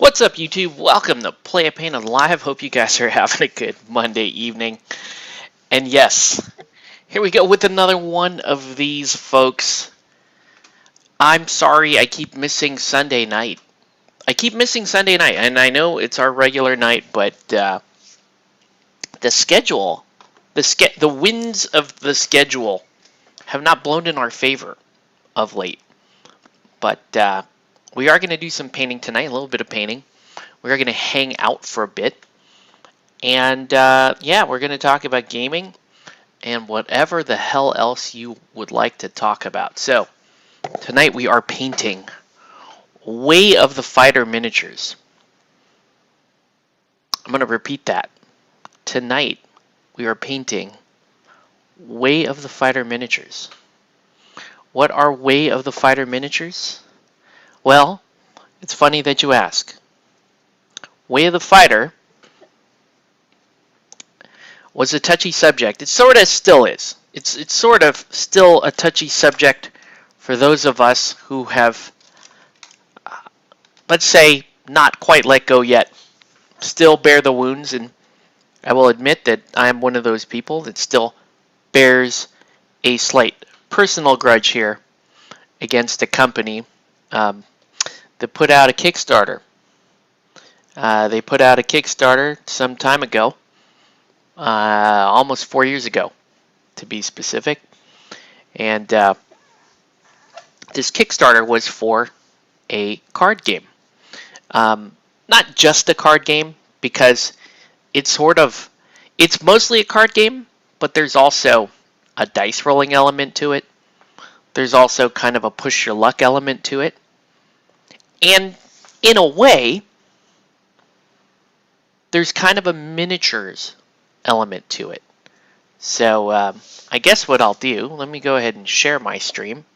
What's up, YouTube? Welcome to Play a Painted Live. Hope you guys are having a good Monday evening. And yes, here we go with another one of these, folks. I'm sorry I keep missing Sunday night. And I know it's our regular night, but the schedule, the winds of the schedule have not blown in our favor of late. But we are going to do some painting tonight, a little bit of painting. We're going to hang out for a bit. And yeah, we're going to talk about gaming and whatever the hell else you would like to talk about. So tonight we are painting Way of the Fighter miniatures. I'm going to repeat that. Tonight we are painting Way of the Fighter miniatures. What are Way of the Fighter miniatures? Well, it's funny that you ask. Way of the Fighter was a touchy subject. It sort of still is. It's sort of still a touchy subject for those of us who have, let's say, not quite let go yet. Still bear the wounds, and I will admit that I am one of those people that still bears a slight personal grudge here against a company that put out a Kickstarter. They put out a Kickstarter some time ago, almost 4 years ago, to be specific. And this Kickstarter was for a card game. Not just a card game, because it's mostly a card game, but there's also a dice rolling element to it. There's also kind of a push your luck element to it. And in a way, there's kind of a miniatures element to it. So I guess what I'll do, let me go ahead and share my stream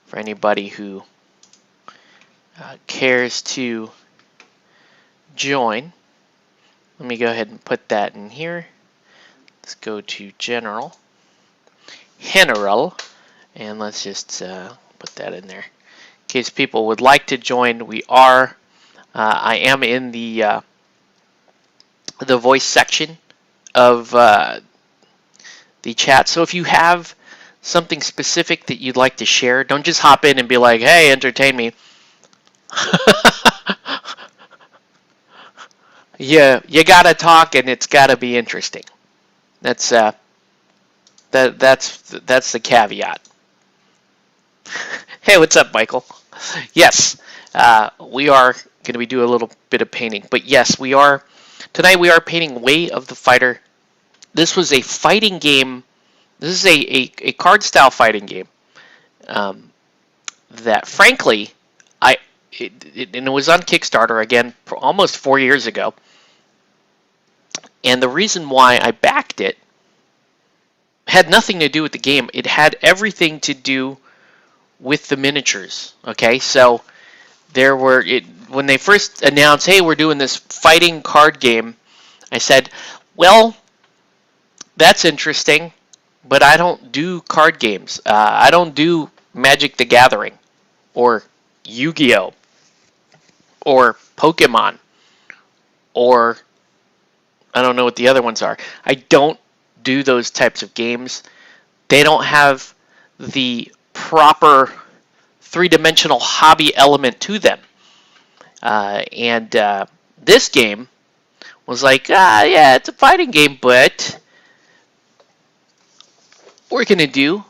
for anybody who cares to join. Let me go ahead and put that in here. Let's go to General, and let's just put that in there. In case people would like to join, I am in the voice section of the chat. So if you have something specific that you'd like to share, don't just hop in and be like, hey, entertain me. Yeah, you gotta talk, and it's gotta be interesting. That's the caveat. Hey, what's up, Michael? Yes, we are going to be doing a little bit of painting, but yes, tonight we are painting Way of the Fighter. This was a fighting game. This is a card style fighting game that, frankly, it was on Kickstarter again almost 4 years ago. And the reason why I backed it had nothing to do with the game. It had everything to do with the miniatures. Okay, so when they first announced, hey, we're doing this fighting card game, I said, well, that's interesting, but I don't do card games. I don't do Magic the Gathering or Yu-Gi-Oh! Or Pokemon, or I don't know what the other ones are. I don't do those types of games. They don't have the proper three-dimensional hobby element to them. And this game was like, yeah, it's a fighting game, but we're going to do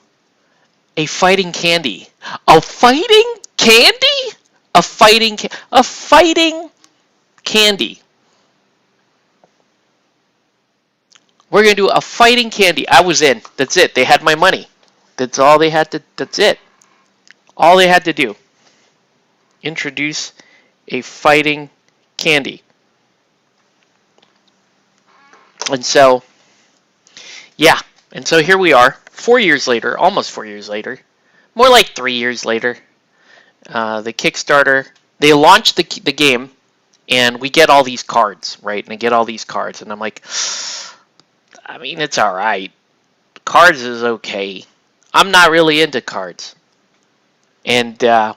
a fighting candy. A fighting candy? A fighting candy. We're going to do a fighting candy. I was in. That's it. They had my money. That's all they had to, that's it. All they had to do. Introduce a fighting candy. And so, yeah. And so here we are, 4 years later, almost 4 years later. More like 3 years later. The Kickstarter, they launched the game, and we get all these cards, right? And I get all these cards, and I'm like, I mean, it's all right. Cards is okay. I'm not really into cards. And I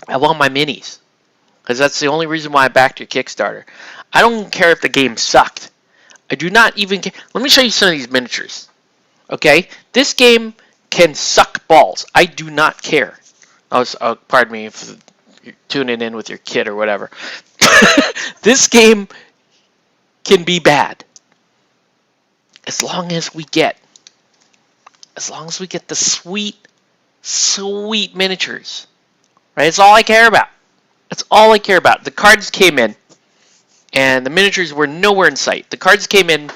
want my minis. because that's the only reason why I backed your Kickstarter. I don't care if the game sucked. I do not even care. Let me show you some of these miniatures. Okay, this game can suck balls. I do not care. Pardon me if you're tuning in with your kid or whatever. This game can be bad as long as we get the sweet, sweet miniatures. Right? That's all I care about. That's all I care about. The cards came in, and the miniatures were nowhere in sight. The cards came in,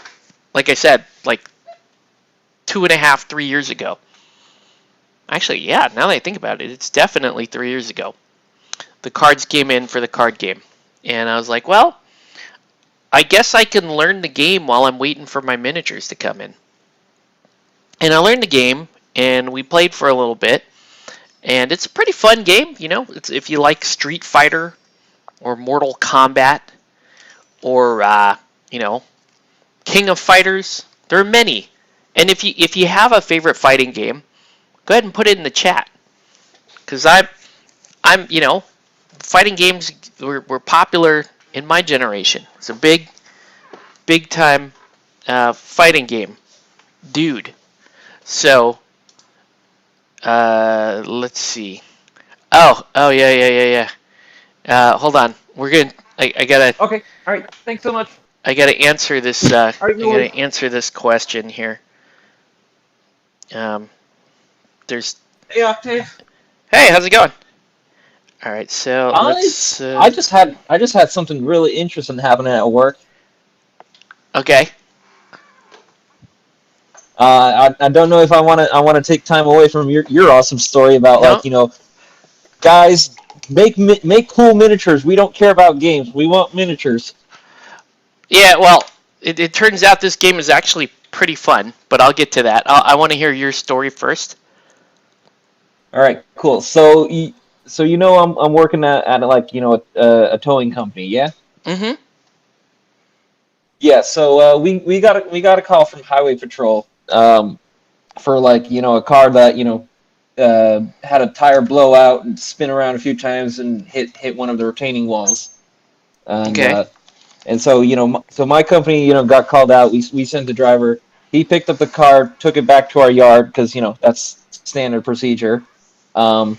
like I said, like 2.5, 3 years ago. Actually, yeah, now that I think about it, it's definitely 3 years ago. The cards came in for the card game. And I was like, well, I guess I can learn the game while I'm waiting for my miniatures to come in. And I learned the game, and we played for a little bit. And it's a pretty fun game, you know. It's if you like Street Fighter or Mortal Kombat or, you know, King of Fighters. There are many. And if you have a favorite fighting game, go ahead and put it in the chat. Because I'm, you know, fighting games were popular in my generation. It's a big time fighting game, dude. So let's see. Oh yeah. Hold on. We're gonna. I gotta. Okay. All right. Thanks so much. I gotta answer this. All right, I gotta answer this question here. There's. Hey, Octave. Hey, how's it going? All right, so let's. I just had something really interesting happening at work. Okay. I don't know if I want to take time away from your awesome story about No. like, you know, guys, make cool miniatures. We don't care about games. We want miniatures. Yeah, well, it turns out this game is actually pretty fun, but I'll get to that. I want to hear your story first. All right, cool. So you know I'm working at like, you know, a towing company, yeah? Mm-hmm. Yeah, so we got a call from Highway Patrol for like, you know, a car that, you know, had a tire blowout and spin around a few times and hit one of the retaining walls. And, Okay. and so, you know, so my company, you know, got called out. We sent the driver. He picked up the car, took it back to our yard because, you know, that's standard procedure. And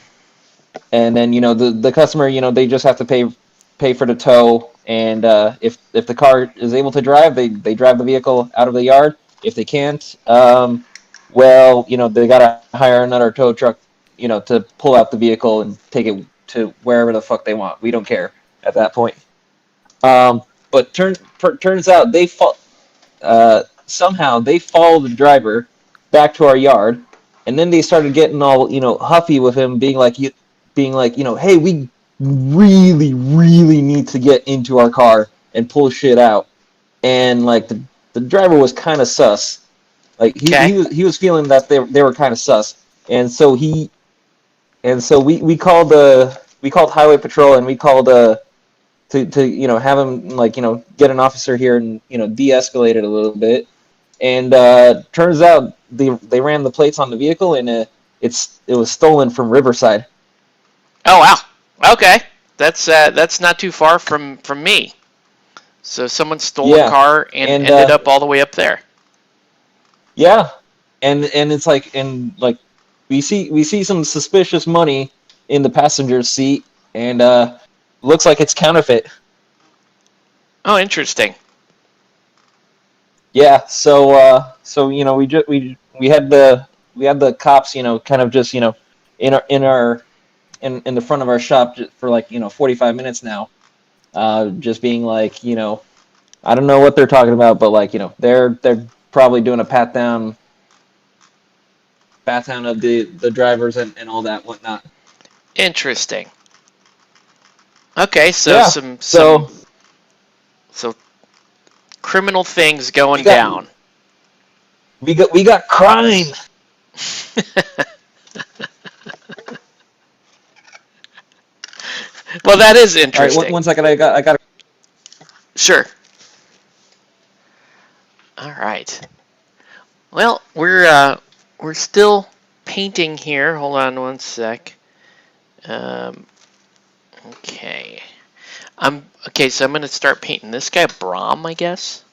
then, you know, the customer, you know, they just have to pay for the tow. And if the car is able to drive, they drive the vehicle out of the yard. If they can't, well, you know, they gotta hire another tow truck, you know, to pull out the vehicle and take it to wherever the fuck they want. We don't care at that point. But turns out somehow they followed the driver back to our yard, and then they started getting all, you know, huffy with him, being like, you know, hey, we really need to get into our car and pull shit out. And like the driver was kind of sus. Like he was feeling that they were kind of sus, and so we called Highway Patrol, and we called to you know, have him, like, you know, get an officer here and, you know, de-escalate it a little bit. And turns out they ran the plates on the vehicle, and it was stolen from Riverside. Oh wow. Okay. That's not too far from me. So someone stole a car and ended up all the way up there. Yeah, and it's like, and like we see some suspicious money in the passenger seat, and looks like it's counterfeit. Oh, interesting. Yeah, so you know, we had the cops, you know, kind of just, you know, in the front of our shop for like, you know, 45 minutes now, just being like, you know, I don't know what they're talking about, but like, you know, they're probably doing a pat down of the drivers and all that whatnot. Interesting. Okay, so Yeah, some criminal things going down. We got crime. Well, that is interesting. All right, one second. I got. Sure. All right. Well, we're still painting here. Hold on one sec. Okay. Okay. So I'm gonna start painting this guy Brahm, I guess.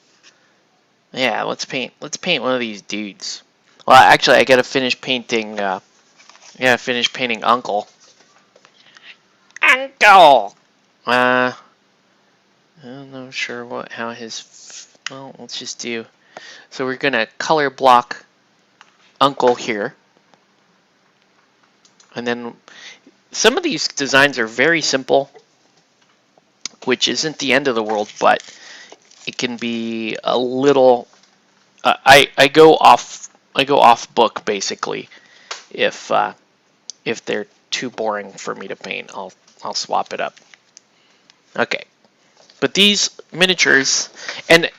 Yeah, let's paint one of these dudes. Well, actually, I gotta finish painting. Finish painting Uncle. Uncle. I'm not sure how his. Well, let's just do. So we're gonna color block Uncle here, and then some of these designs are very simple, which isn't the end of the world, but it can be a little. I go off book basically if they're too boring for me to paint. I'll swap it up. Okay, but these miniatures, and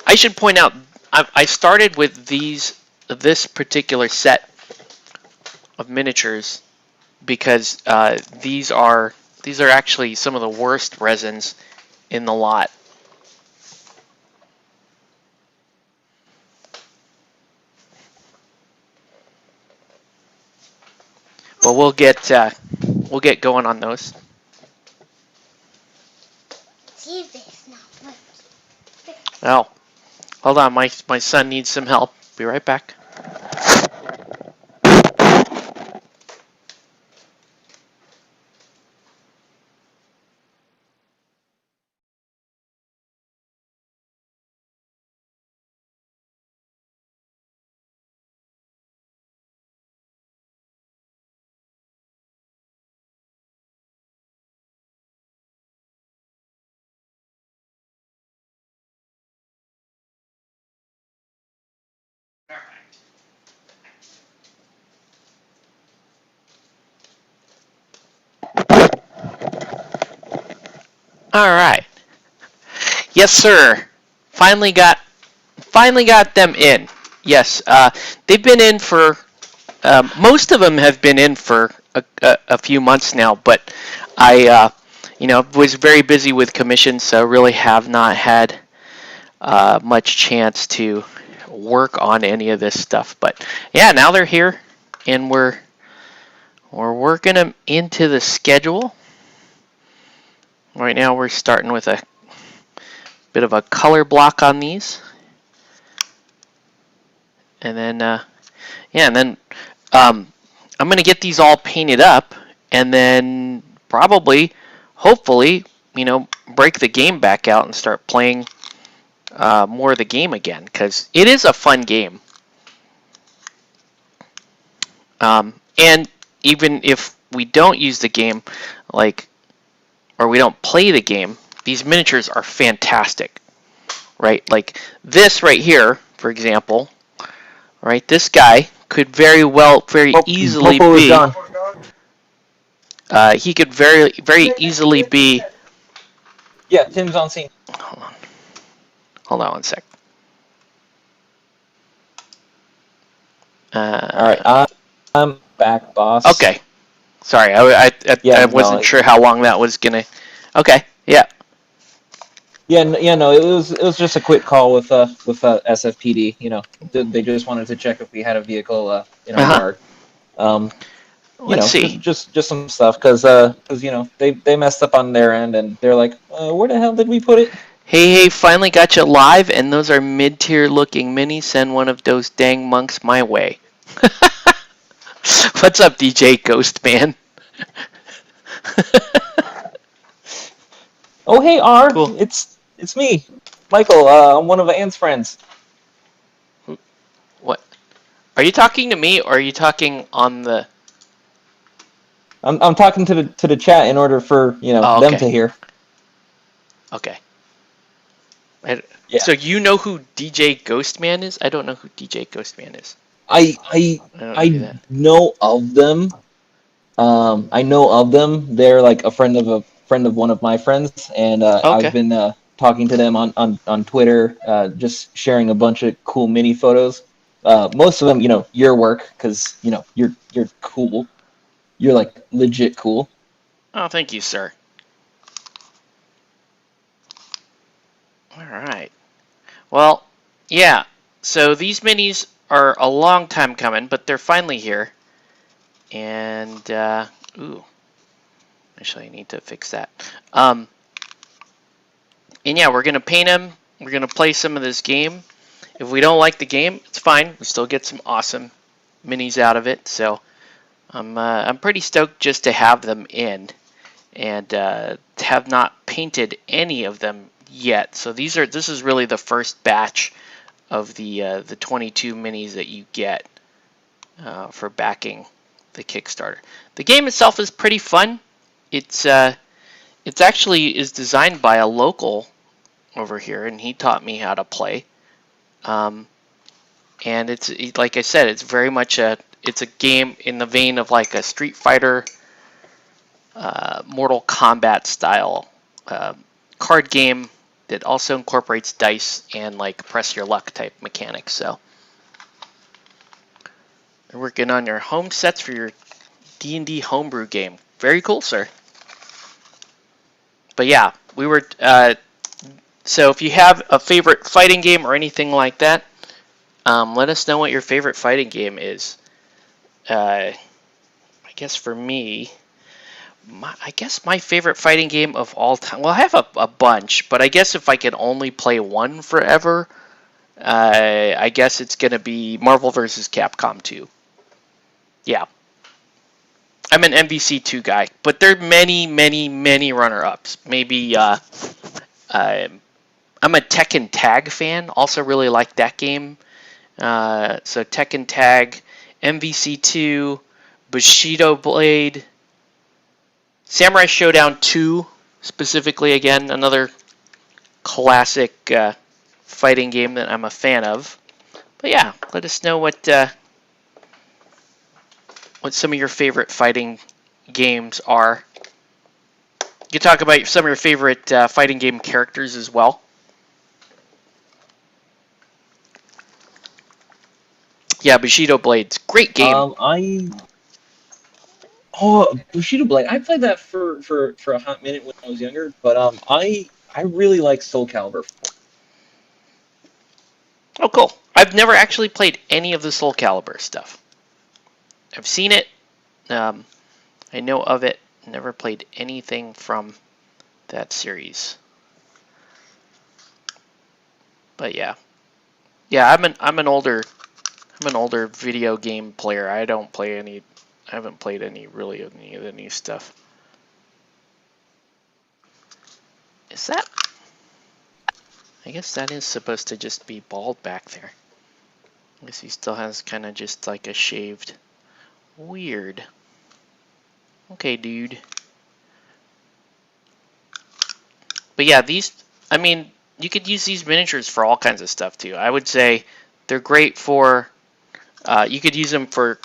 I should point out, I started with this particular set of miniatures because these are actually some of the worst resins in the lot. But we'll get going on those. Oh, hold on, my son needs some help. Be right back. All right. Yes, sir. Finally got them in. Yes, they've been in for most of them have been in for a few months now, but I was very busy with commissions, so really have not had much chance to work on any of this stuff. But yeah, now they're here, and we're working them into the schedule. Right now, we're starting with a bit of a color block on these, and then I'm gonna get these all painted up, and then probably, hopefully, break the game back out and start playing more of the game again, because it is a fun game. And even if we don't use the game, or we don't play the game, these miniatures are fantastic, right? Like this right here, for example, right? This guy could very easily Popo is be. gone. He could very easily be. Yeah, Tim's on scene. Hold on one sec. All right, I'm back, boss. Okay. Sorry, I wasn't sure how long that was gonna. Okay. Yeah. No, it was just a quick call with SFPD. They just wanted to check if we had a vehicle in our yard. Let's see. Just some stuff because they messed up on their end and they're like, where the hell did we put it? Hey, finally got you live, and those are mid-tier looking minis. Send one of those dang monks my way. What's up, DJ Ghostman? Oh, hey, R. Cool. It's me, Michael. I'm one of Anne's friends. What? Are you talking to me, or are you talking on the? I'm talking to the chat in order for them to hear. Okay. Yeah. So you know who DJ Ghostman is? I don't know who DJ Ghostman is. I know of them. I know of them. They're like a friend of one of my friends, and Okay. I've been talking to them on Twitter, just sharing a bunch of cool mini photos. Most of them, your work, because you're cool. You're like legit cool. Oh, thank you, sir. All right. Well, yeah. So these minis are a long time coming, but they're finally here. And ooh, actually, I need to fix that. And yeah, we're going to paint him. We're going to play some of this game. If we don't like the game, it's fine. We still get some awesome minis out of it. So I'm pretty stoked just to have them in, and have not painted any of them yet. So this is really the first batch of the 22 minis that you get for backing the Kickstarter. The game itself is pretty fun. It's actually is designed by a local over here, and he taught me how to play. And it's like I said, it's very much a game in the vein of like a Street Fighter, Mortal Kombat style card game that also incorporates dice and like press your luck type mechanics. So you're working on your home sets for your D&D homebrew game. Very cool, sir. But yeah, we were so if you have a favorite fighting game or anything like that, let us know what your favorite fighting game is. I guess for me, my favorite fighting game of all time. Well, I have a bunch, but I guess if I can only play one forever, I guess it's gonna be Marvel vs. Capcom 2. Yeah, I'm an MVC2 guy, but there are many, many, many runner-ups. Maybe I'm a Tekken Tag fan. Also, really like that game. So Tekken Tag, MVC2, Bushido Blade, Samurai Showdown 2, specifically, again, another classic fighting game that I'm a fan of. But yeah, let us know what some of your favorite fighting games are. You can talk about some of your favorite fighting game characters as well. Yeah, Bushido Blades, great game. Bushido Blade. I played that for a hot minute when I was younger, but I really like Soul Calibur. Oh, cool. I've never actually played any of the Soul Calibur stuff. I've seen it. I know of it. Never played anything from that series. But yeah, I'm an older video game player. I haven't played any of the new stuff. Is that? I guess that is supposed to just be bald back there. I guess he still has kind of just like a shaved. Weird. Okay, dude. But yeah, you could use these miniatures for all kinds of stuff too. I would say they're great for, you could use them for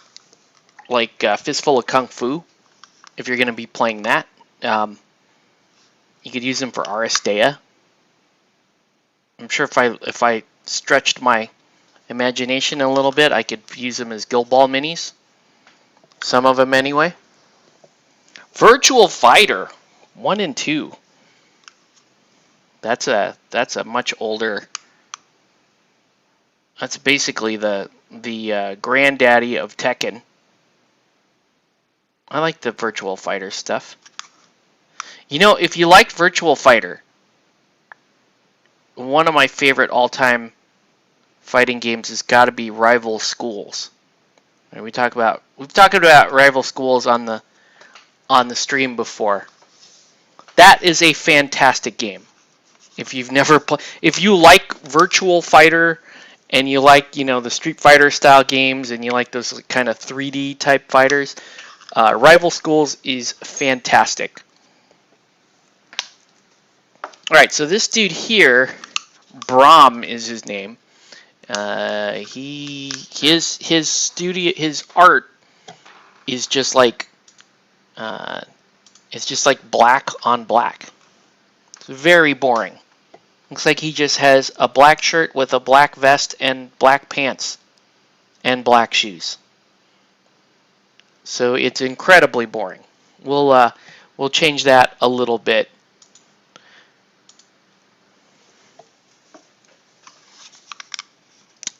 like Fistful of Kung Fu, if you're going to be playing that. You could use them for Aristea. I'm sure if I stretched my imagination a little bit, I could use them as Guild Ball minis. Some of them anyway. Virtual Fighter 1 and 2. That's a much older. That's basically the granddaddy of Tekken. I like the Virtual Fighter stuff. You know, if you like Virtual Fighter, one of my favorite all-time fighting games has got to be Rival Schools. And we've talked about Rival Schools on the stream before. That is a fantastic game. If you've never played, if you like Virtual Fighter and you like, the Street Fighter style games and you like those kind of 3D type fighters, Rival Schools is fantastic. All right, so this dude here, Brahm is his name. His art is just like black on black. It's very boring. Looks like he just has a black shirt with a black vest and black pants and black shoes. So it's incredibly boring. We'll change that a little bit.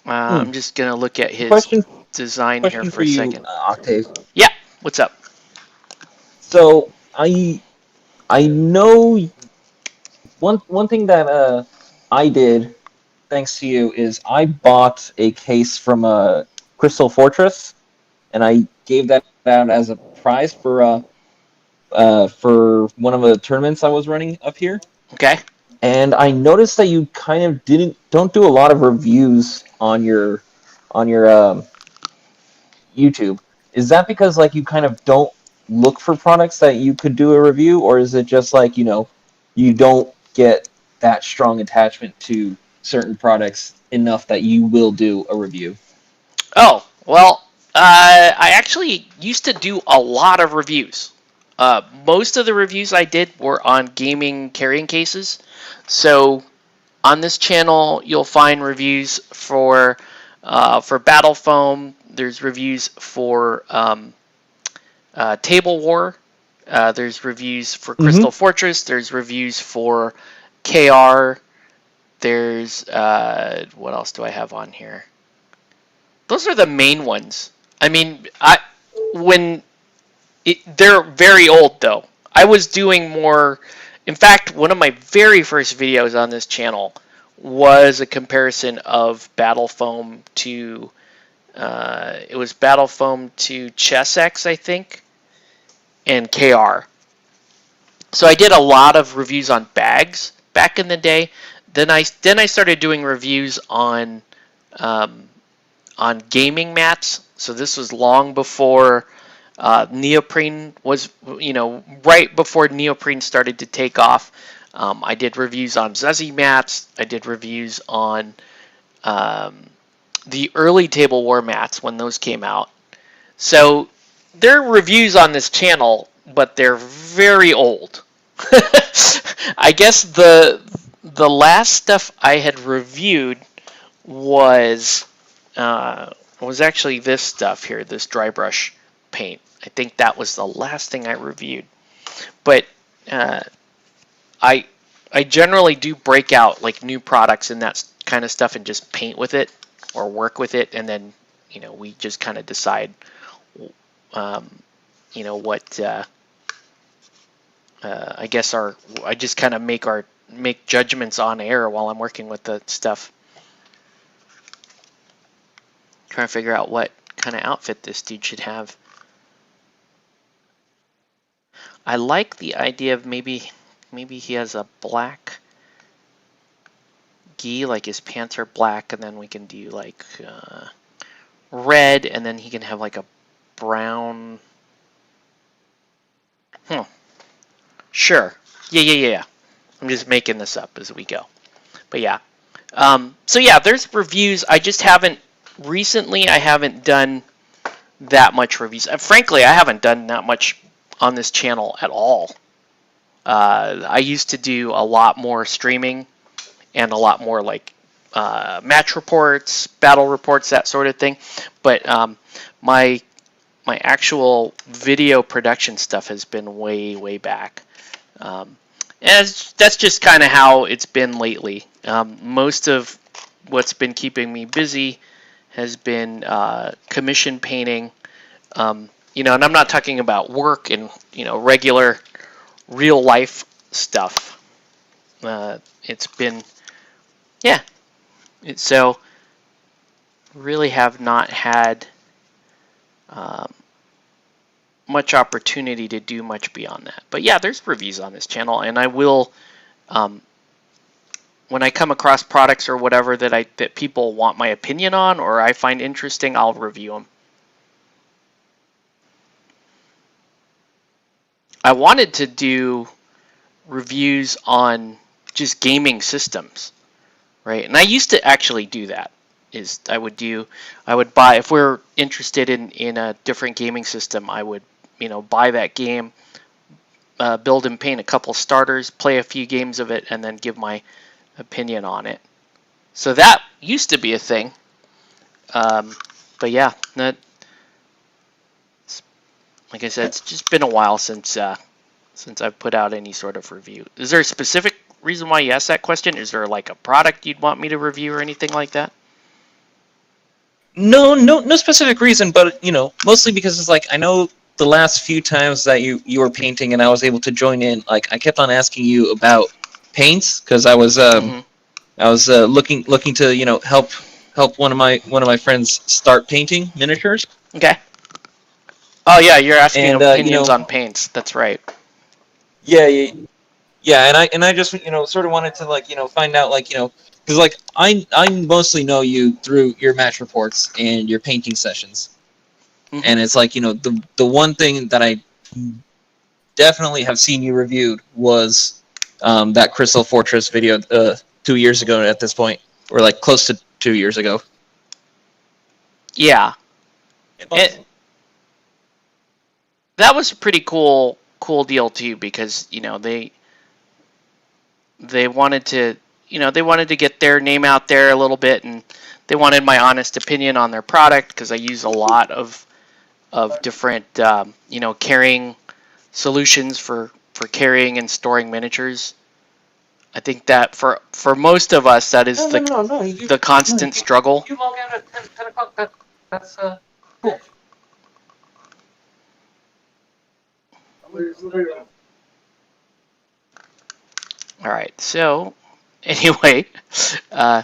I'm just gonna look at his design here for a second. Octave. Yeah, what's up? So I know one thing that I did, thanks to you, is I bought a case from Crystal Fortress, and I gave that out as a prize for one of the tournaments I was running up here. Okay. And I noticed that you kind of don't do a lot of reviews on your YouTube. Is that because like you kind of don't look for products that you could do a review, or is it just like you don't get that strong attachment to certain products enough that you will do a review? Oh, well, I actually used to do a lot of reviews. Most of the reviews I did were on gaming carrying cases. So on this channel, you'll find reviews for Battle Foam. There's reviews for Table War. There's reviews for Crystal Fortress. There's reviews for KR. There's what else do I have on here? Those are the main ones. I mean, they're very old though. I was doing more. In fact, one of my very first videos on this channel was a comparison of Battle Foam to it was Battle Foam to Chessex, I think, and KR. So I did a lot of reviews on bags back in the day. Then I started doing reviews on gaming mats. So this was long before neoprene was, right before neoprene started to take off. I did reviews on Zuzzy mats. I did reviews on the early Table War mats when those came out. So there are reviews on this channel, but they're very old. I guess the last stuff I had reviewed was actually this stuff here, this dry brush paint. I think that was the last thing I reviewed. But I generally do break out like new products and that kind of stuff and just paint with it or work with it, and then we just kind of decide what I guess I just kind of make judgments on air while I'm working with the stuff. Trying to figure out what kind of outfit this dude should have. I like the idea of maybe he has a black gi, like his pants are black, and then we can do like red, and then he can have like a brown. Sure. Yeah. I'm just making this up as we go. But yeah. So yeah, there's reviews. I just haven't recently. I haven't done that much reviews. Frankly, I haven't done that much on this channel at all. I used to do a lot more streaming and a lot more like match reports, battle reports, that sort of thing. But my actual video production stuff has been way back. And that's just kind of how it's been lately. Most of what's been keeping me busy has been commission painting. And I'm not talking about work and regular real life stuff. It's been, yeah. So really have not had much opportunity to do much beyond that. But yeah, there's reviews on this channel, and I will, when I come across products or whatever that people want my opinion on or I find interesting, I'll review them. I wanted to do reviews on just gaming systems, right? And I used to actually do that. I would buy, if we're interested in a different gaming system, I would buy that game, build and paint a couple starters, play a few games of it, and then give my opinion on it. So that used to be a thing. But yeah, like I said, it's just been a while since I've put out any sort of review. Is there a specific reason why you asked that question? Is there like a product you'd want me to review or anything like that? No specific reason, but mostly because it's like I know the last few times that you were painting and I was able to join in, like I kept on asking you about paints because Hmm. I was looking to help one of my friends start painting miniatures. Okay. Oh yeah, you're asking And opinions on paints. That's right. yeah, yeah, yeah, and I just sort of wanted to find out because I mostly know you through your match reports and your painting sessions, Hmm. and it's the one thing that I definitely have seen you reviewed was that Crystal Fortress video 2 years ago at this point, or like close to 2 years ago. Yeah. It, that was a pretty cool deal too because they wanted to they wanted to get their name out there a little bit, and they wanted my honest opinion on their product because I use a lot of different carrying solutions for carrying and storing miniatures. I think that for most of us that is No, no, no, no. the constant struggle. You log out at 10 o'clock. That's cool. All right, so anyway, uh,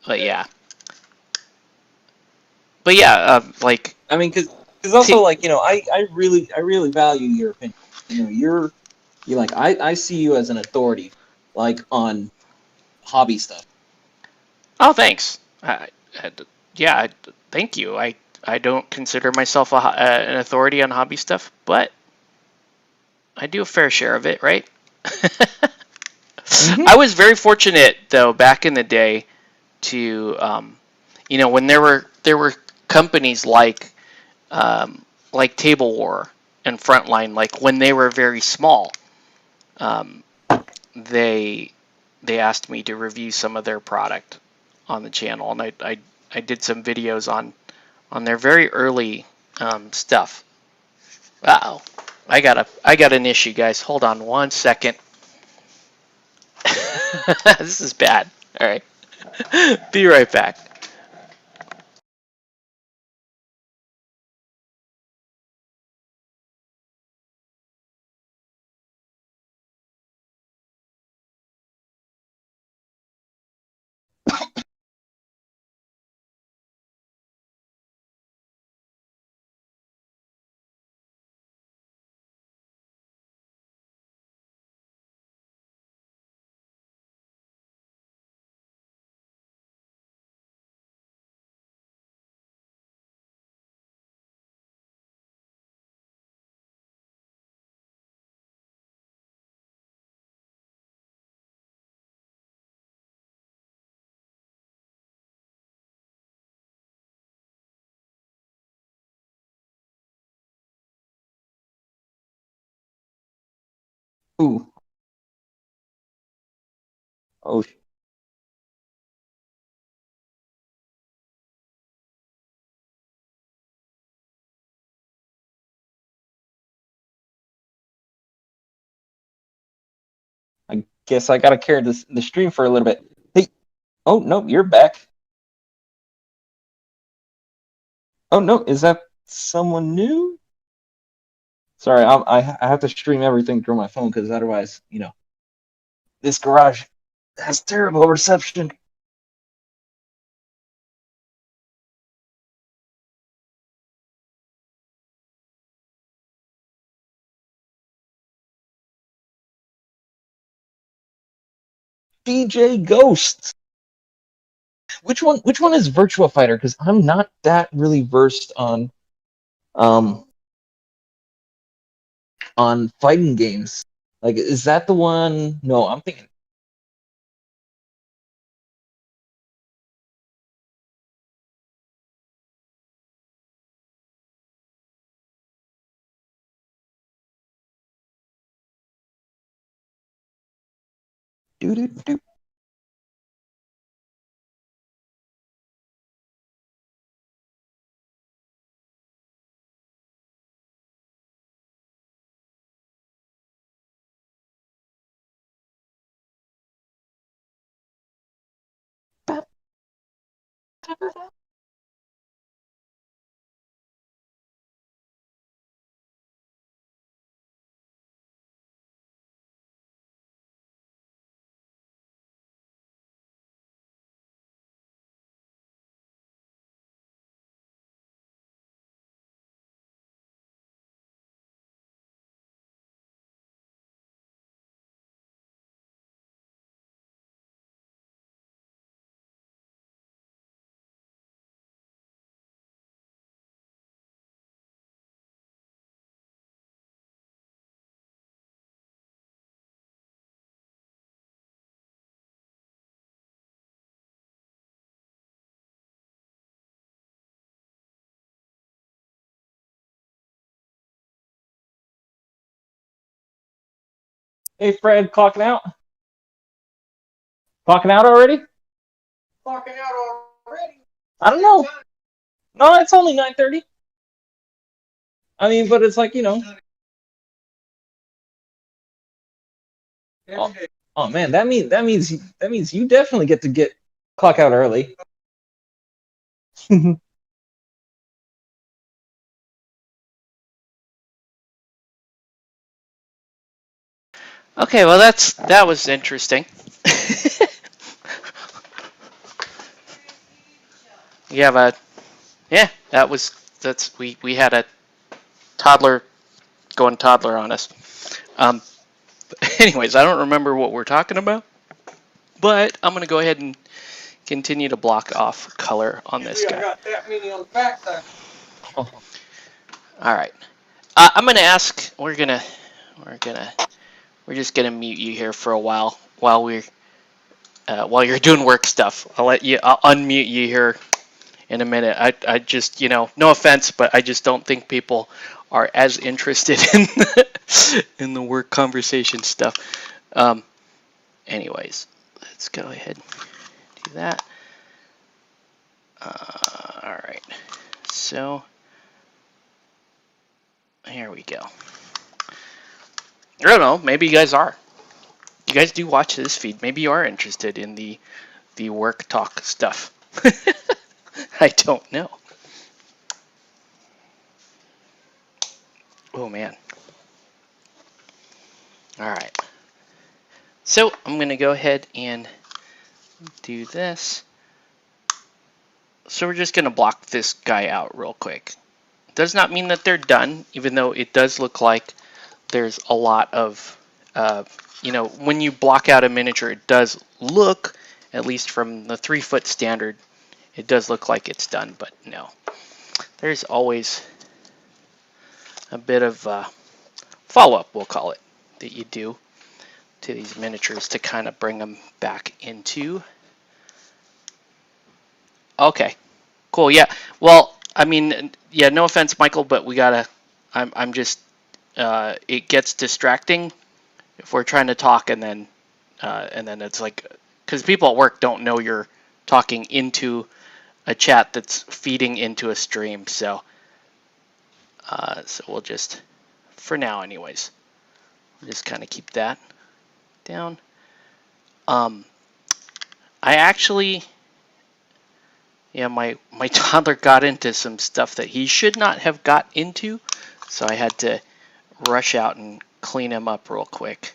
but yeah, like I mean, because also I really value your opinion. You I see you as an authority, on hobby stuff. oh, thanks. I, yeah, thank you. I don't consider myself an authority on hobby stuff, but I do a fair share of it, right? Mm-hmm. I was very fortunate though back in the day to when there were companies like Table War and Frontline, like when they were very small, um, they they asked me to review some of their product on the channel, and I did some videos on their very early stuff. Wow, I got an issue, guys. Hold on 1 second. This is bad. All right, be right back. Ooh. Oh, I guess I gotta carry the stream for a little bit. Hey. Oh no, you're back. Oh no, is that someone new? Sorry, I have to stream everything through my phone because otherwise, this garage has terrible reception. DJ Ghost. Which one is Virtua Fighter? Because I'm not that really versed um on fighting games. Like, is that the one? No, I'm thinking. Doo doo doo. Hey, Fred, clocking out? Clocking out already? Clocking out already? I don't know. No, it's only 9:30. I mean, but it's like, Oh, oh man, that means you definitely get to get clock out early. Okay, well that was interesting. You have a yeah, that's we had a toddler going toddler on us. Um, anyways, I don't remember what we're talking about, but I'm gonna go ahead and continue to block off color on this guy. Got that many on the back there. All right. I'm gonna ask. We're just gonna mute you here for a while you're doing work stuff. I'll unmute you here in a minute. I just, no offense, but I just don't think people are as interested in in the work conversation stuff. Anyways, let's go ahead and do that. All right. So here we go. I don't know. Maybe you guys are. You guys do watch this feed. Maybe you are interested in the work talk stuff. I don't know. Oh man. All right. So I'm going to go ahead and do this. So we're just going to block this guy out real quick. Does not mean that they're done, even though it does look like there's a lot of, when you block out a miniature, it does look, at least from the 3-foot standard, it does look like it's done, but no. There's always a bit of follow-up, we'll call it, that you do to these miniatures to kind of bring them back into. Okay, cool. Yeah. Well, I mean, yeah. No offense, Michael, but we gotta. I'm just. It gets distracting if we're trying to talk and then it's like, because people at work don't know you're talking into a chat that's feeding into a stream. So we'll just, for now, anyways, we'll just kind of keep that down. I actually, yeah, my toddler got into some stuff that he should not have got into, so I had to rush out and clean him up real quick.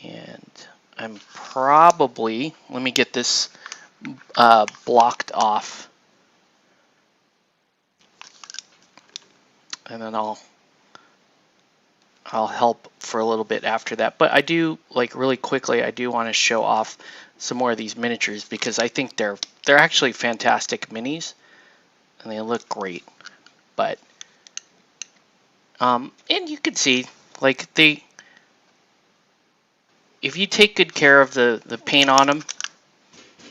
And I'm probably, let me get this blocked off, and then I'll help for a little bit after that. But I do, like, really quickly, I do want to show off some more of these miniatures because I think they're actually fantastic minis and they look great. But and you can see, like, if you take good care of the paint on them,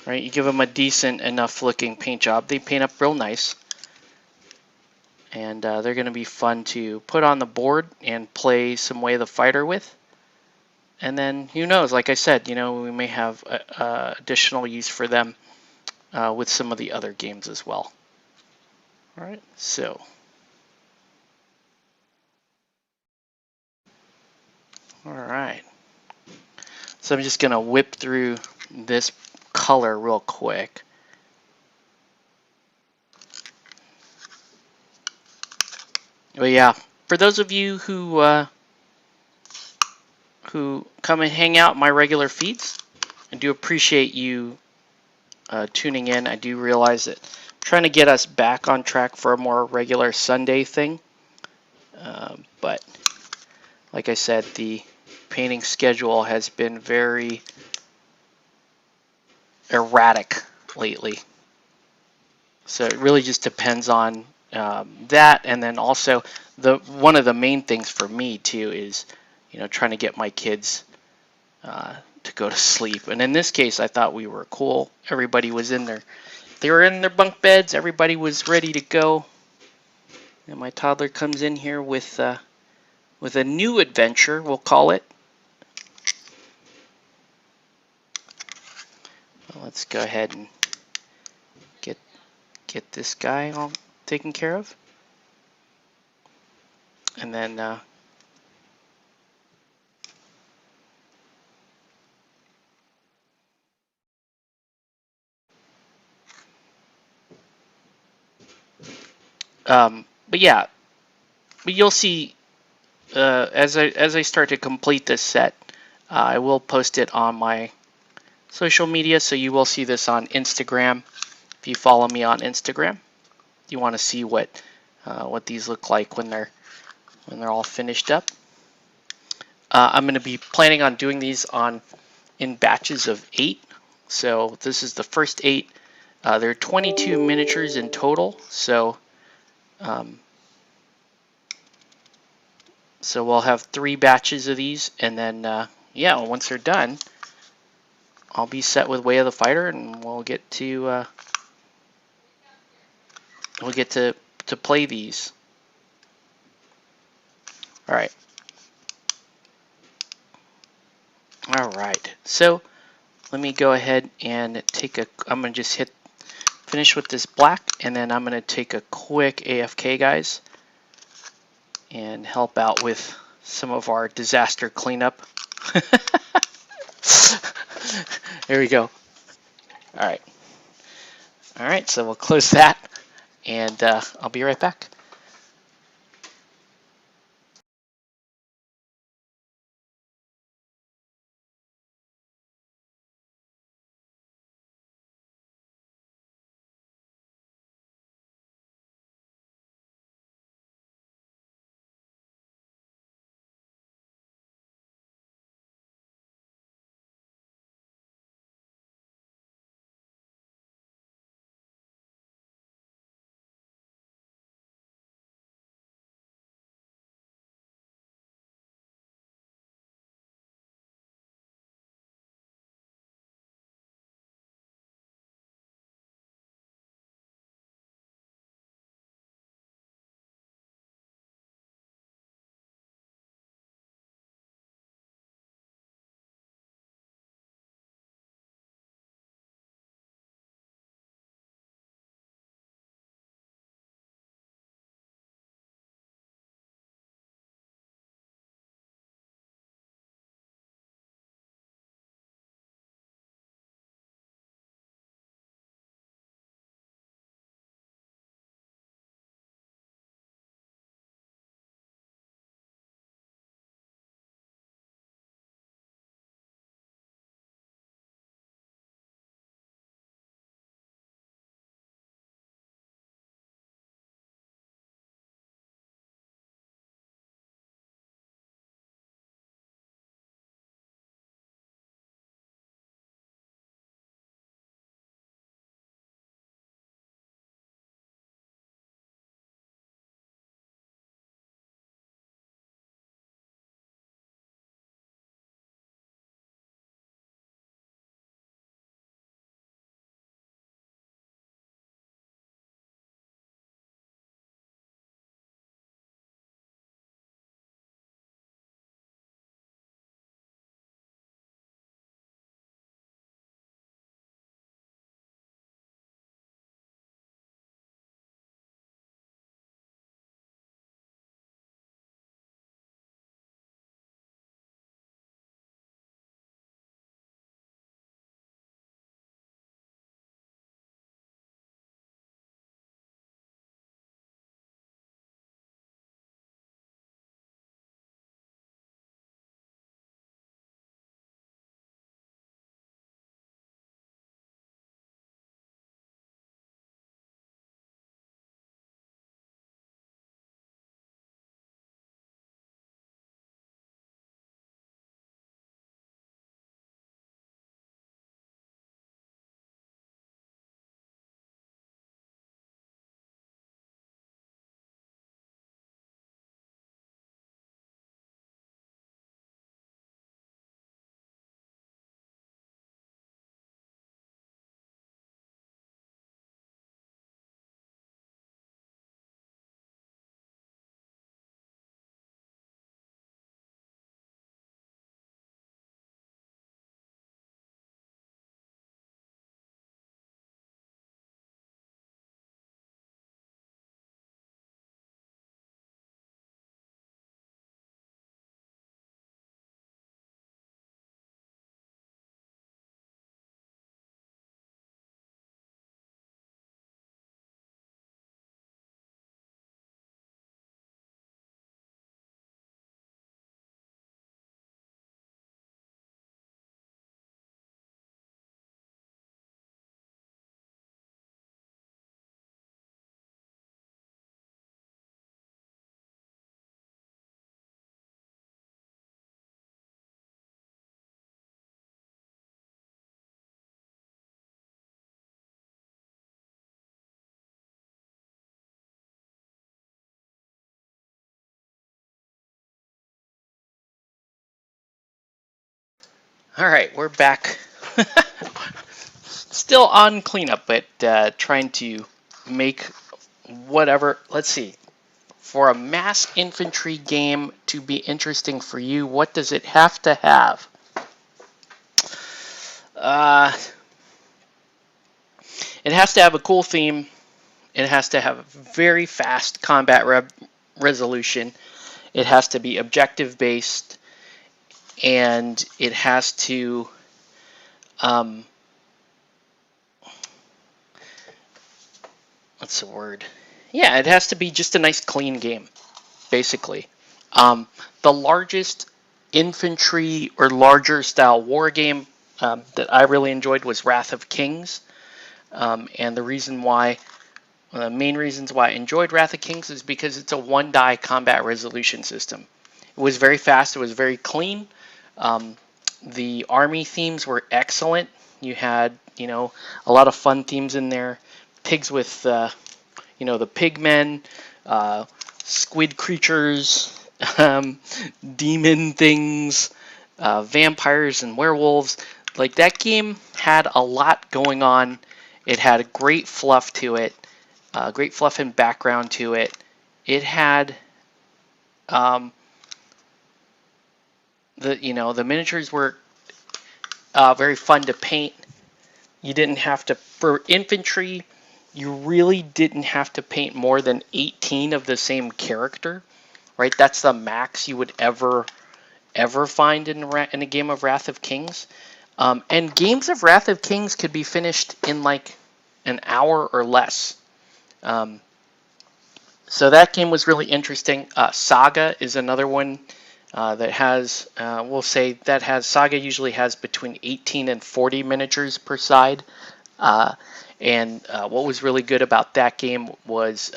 right, you give them a decent enough looking paint job, they paint up real nice. And they're going to be fun to put on the board and play some Way of the Fighter with. And then, who knows, like I said, we may have additional use for them with some of the other games as well. All right, so. All right. So I'm just going to whip through this color real quick. But yeah, for those of you who come and hang out in my regular feeds, I do appreciate you tuning in. I do realize that I'm trying to get us back on track for a more regular Sunday thing. But like I said, the painting schedule has been very erratic lately. So it really just depends on that, and then also one of the main things for me too is trying to get my kids to go to sleep. And in this case, I thought we were cool. Everybody was in there. They were in their bunk beds. Everybody was ready to go. And my toddler comes in here with a new adventure, we'll call it. let's go ahead and get this guy all taken care of. And then but yeah, but you'll see as I start to complete this set, I will post it on my social media, so you will see this on Instagram. If you follow me on Instagram, you want to see what these look like when they're all finished up. I'm going to be planning on doing these in batches of 8. So this is the first 8. There are 22 miniatures in total. So we'll have 3 batches of these, and then yeah, once they're done, I'll be set with Way of the Fighter, and we'll get to play these. All right. All right. So let me go ahead and I'm going to just hit finish with this black, and then I'm going to take a quick AFK, guys, and help out with some of our disaster cleanup. There we go. All right. All right, so we'll close that, and I'll be right back. All right, we're back. Still on cleanup, but trying to make whatever. Let's see. For a mass infantry game to be interesting for you, what does it have to have? Uh, it has to have a cool theme. It has to have very fast combat resolution. It has to be objective based, and it has to what's the word? Yeah, it has to be just a nice clean game, basically. The largest infantry or larger style war game that I really enjoyed was Wrath of Kings. And the main reasons why I enjoyed Wrath of Kings is because it's a one-die combat resolution system. It was very fast. It was very clean. The army themes were excellent. You had, a lot of fun themes in there. Pigs with, the pigmen, squid creatures, demon things, vampires and werewolves. Like, that game had a lot going on. It had a great fluff to it, great fluff and background to it. It had the miniatures were very fun to paint. You didn't have to, for infantry, you really didn't have to paint more than 18 of the same character, right? That's the max you would ever find in a game of Wrath of Kings. And games of Wrath of Kings could be finished in like an hour or less. So that game was really interesting. Saga is another one that has, Saga usually has between 18 and 40 miniatures per side. And what was really good about that game was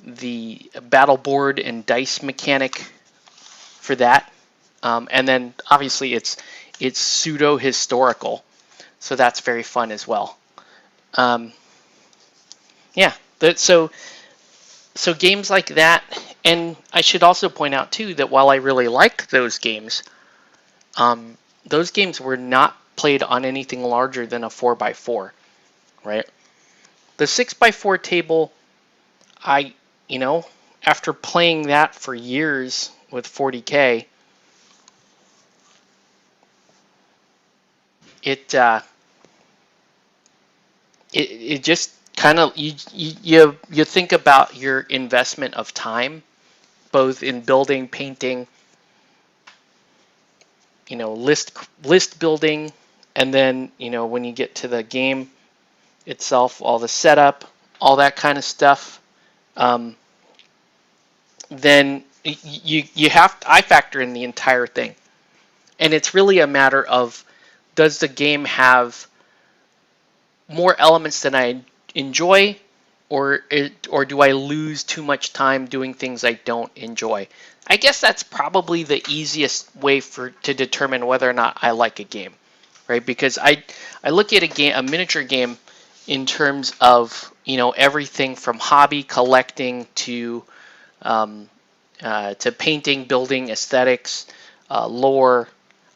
the battle board and dice mechanic for that. And then obviously it's pseudo historical, so that's very fun as well. So games like that, and I should also point out too that while I really liked those games were not played on anything larger than a 4x4, right? The 6x4 table, after playing that for years with 40K, it just kind of you think about your investment of time, both in building, painting, list building, and then when you get to the game itself, all the setup, all that kind of stuff. Then I factor in the entire thing, and it's really a matter of, does the game have more elements than I enjoy, or do I lose too much time doing things I don't enjoy? I guess that's probably the easiest way to determine whether or not I like a game, right? Because I look at a miniature game in terms of everything from hobby collecting to painting, building, aesthetics, lore,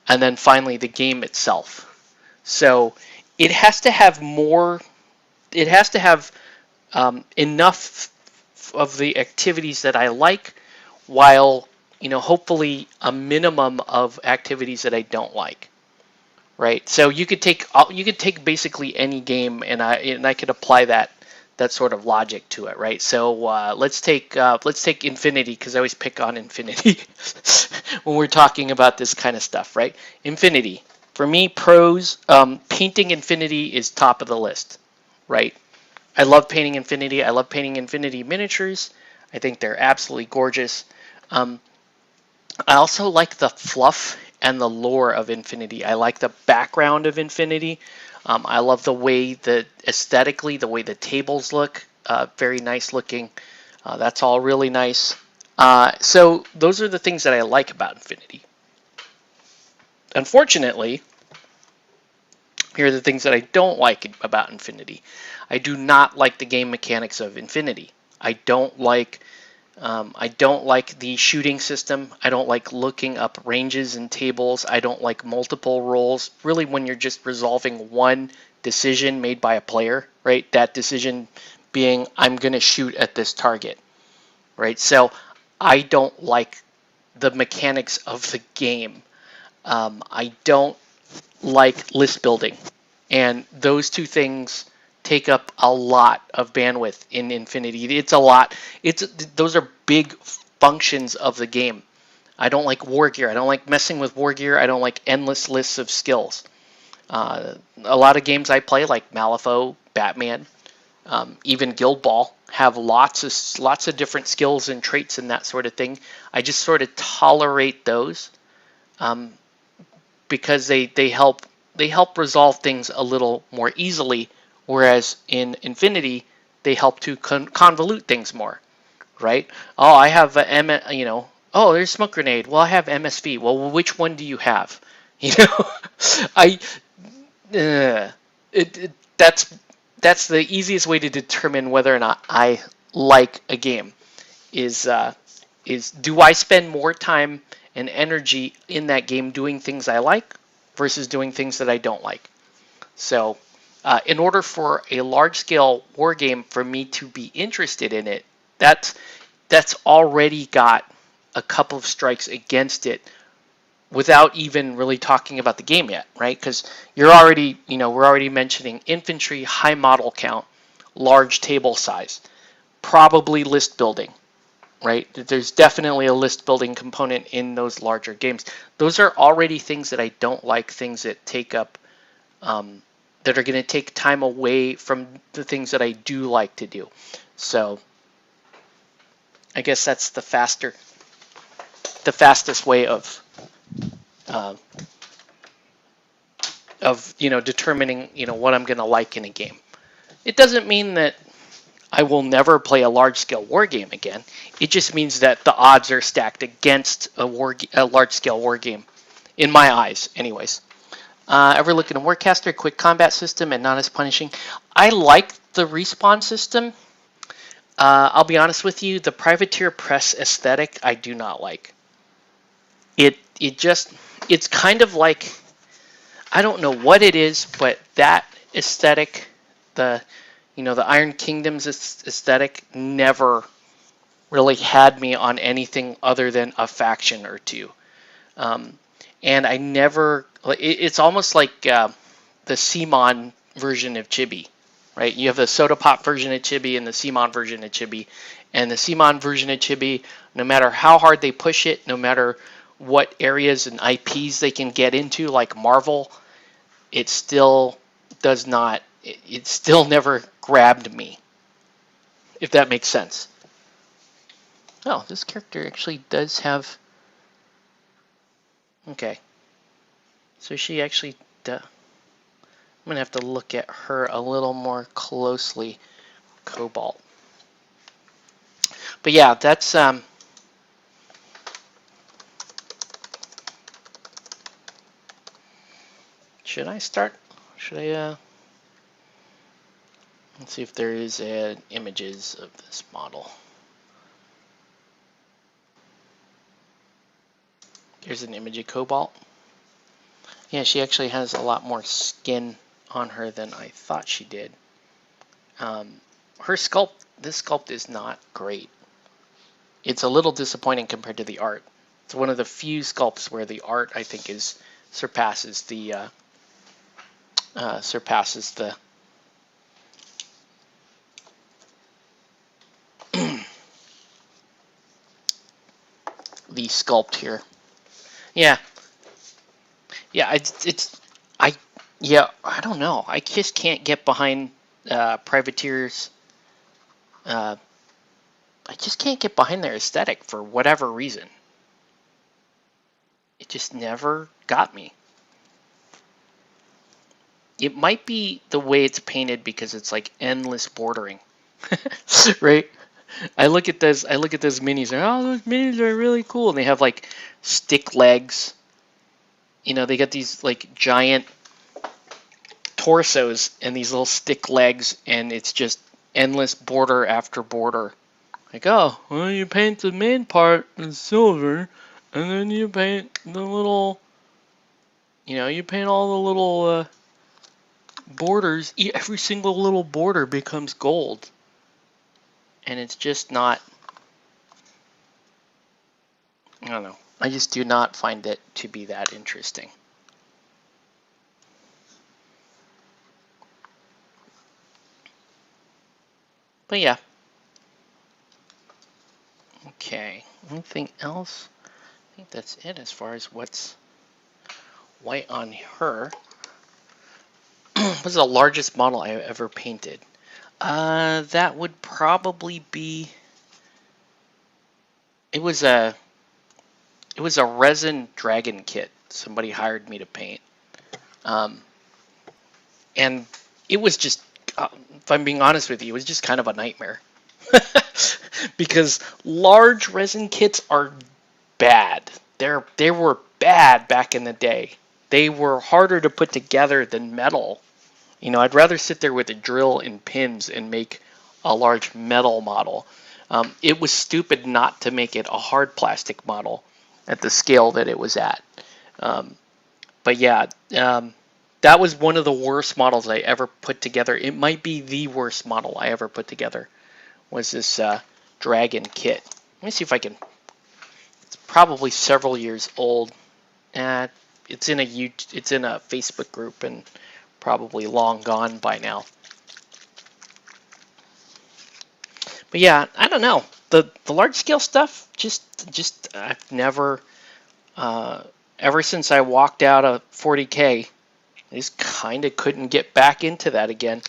and then finally the game itself. So it has to have more. It has to have enough of the activities that I like, while hopefully a minimum of activities that I don't like. Right. So you could take basically any game, and I could apply that sort of logic to it, right? So let's take Infinity, because I always pick on Infinity when we're talking about this kind of stuff, right? Infinity, for me, pros, painting Infinity is top of the list, right? I love painting Infinity. I love painting Infinity miniatures. I think they're absolutely gorgeous. I also like the fluff and the lore of Infinity. I like the background of Infinity. I love the way aesthetically, the way the tables look, very nice looking. That's all really nice. So those are the things that I like about Infinity. Unfortunately, here are the things that I don't like about Infinity. I do not like the game mechanics of Infinity. I don't like I don't like the shooting system. I don't like looking up ranges and tables. I don't like multiple rolls. Really, when you're just resolving one decision made by a player, right? That decision being, I'm going to shoot at this target, right? So I don't like the mechanics of the game. I don't like list building. And those two things take up a lot of bandwidth in Infinity. It's a lot. Those are big functions of the game. I don't like war gear. I don't like messing with war gear. I don't like endless lists of skills. A lot of games I play, like Malifaux, Batman, even Guild Ball, have lots of different skills and traits and that sort of thing. I just sort of tolerate those um, because they help resolve things a little more easily, whereas in Infinity they help to convolute things more, right? Oh, I have oh, there's smoke grenade. Well, I have MSV. Well, which one do you have? You know, I uh, that's the easiest way to determine whether or not I like a game is do I spend more time and energy in that game doing things I like versus doing things that I don't like. So, in order for a large-scale war game for me to be interested in it, that's already got a couple of strikes against it without even really talking about the game yet, right? Because we're already mentioning infantry, high model count, large table size, probably list building, right? There's definitely a list building component in those larger games. Those are already things that I don't like, things that take up, that are going to take time away from the things that I do like to do. So I guess that's the fastest way uh, of determining what I'm going to like in a game. It doesn't mean that I will never play a large-scale war game again. It just means that the odds are stacked against a large-scale war game, in my eyes, anyways. Ever look at a Warcaster, quick combat system, and not as punishing? I like the respawn system. I'll be honest with you, the Privateer Press aesthetic I do not like. It's kind of like, I don't know what it is, but that aesthetic, the Iron Kingdoms aesthetic, never really had me on anything other than a faction or two. And I never, it's almost like the CMON version of Chibi, right? You have the Soda Pop version of Chibi and the CMON version of Chibi. And the CMON version of Chibi, no matter how hard they push it, no matter what areas and IPs they can get into, like Marvel, it still does not, it still never grabbed me, if that makes sense. Oh, this character actually does have, okay. So she actually, I'm going to have to look at her a little more closely. Cobalt. But yeah, that's, should I start? Should I, let's see if there is images of this model. Here's an image of Cobalt. Yeah, she actually has a lot more skin on her than I thought she did. Her sculpt, this sculpt is not great. It's a little disappointing compared to the art. It's one of the few sculpts where the art, I think, surpasses the the sculpt here. Yeah, I don't know. I just can't get behind Privateers. I just can't get behind their aesthetic for whatever reason. It just never got me. It might be the way it's painted because it's like endless bordering, right? I look at those minis and oh, those minis are really cool, and they have like stick legs. They got these like giant torsos and these little stick legs, and it's just endless border after border. Like, oh, well, you paint the main part in silver, and then you paint the little, you paint all the little borders. Every single little border becomes gold. And it's just not, I don't know. I just do not find it to be that interesting. But yeah. Okay. Anything else? I think that's it as far as what's white on her. What's the largest model I ever painted? That would probably be. It was a resin dragon kit. Somebody hired me to paint, and it was just. If I'm being honest with you, it was just kind of a nightmare. Because large resin kits are bad. They were bad back in the day. They were harder to put together than metal. I'd rather sit there with a drill and pins and make a large metal model. It was stupid not to make it a hard plastic model at the scale that it was at. But yeah, that was one of the worst models I ever put together. It might be the worst model I ever put together. Was this dragon kit? Let me see if I can. It's probably several years old. It's in a Facebook group and probably long gone by now. But yeah, I don't know. The large scale stuff just I've never ever since I walked out of 40K, I just kind of couldn't get back into that again.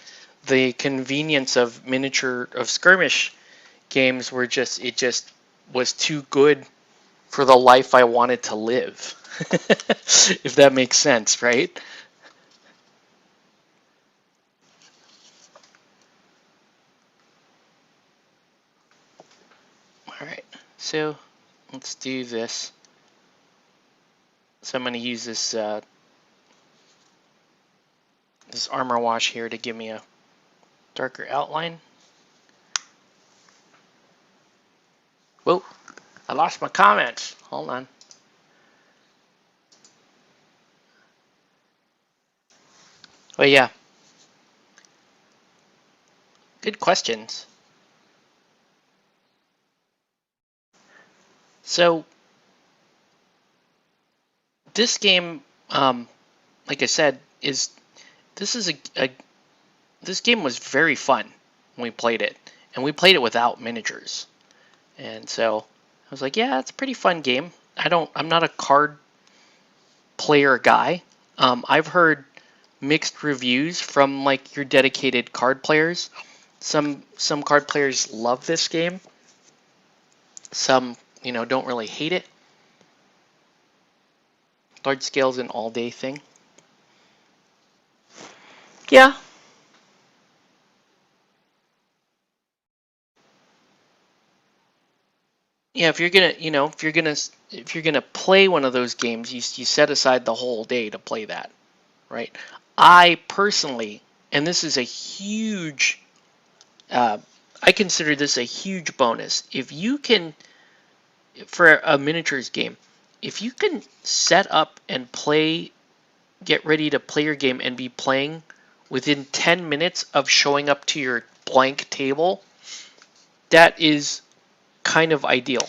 The convenience of skirmish games were it just was too good for the life I wanted to live. If that makes sense, right? All right, so let's do this. So I'm going to use this this armor wash here to give me a darker outline. Whoa, I lost my comments. Hold on. But yeah, good questions. So this game, like I said, this game was very fun when we played it, and we played it without miniatures, and so I was like, yeah, it's a pretty fun game. I'm not a card player guy. I've heard mixed reviews from like your dedicated card players. Some card players love this game. Some don't really hate it. Large scale's an all-day thing. Yeah. Yeah, if you're gonna play one of those games, you set aside the whole day to play that, right? I personally, and this is a huge, I consider this a huge bonus. If you can, for a miniatures game, if you can set up and get ready to play your game and be playing within 10 minutes of showing up to your blank table, that is kind of ideal.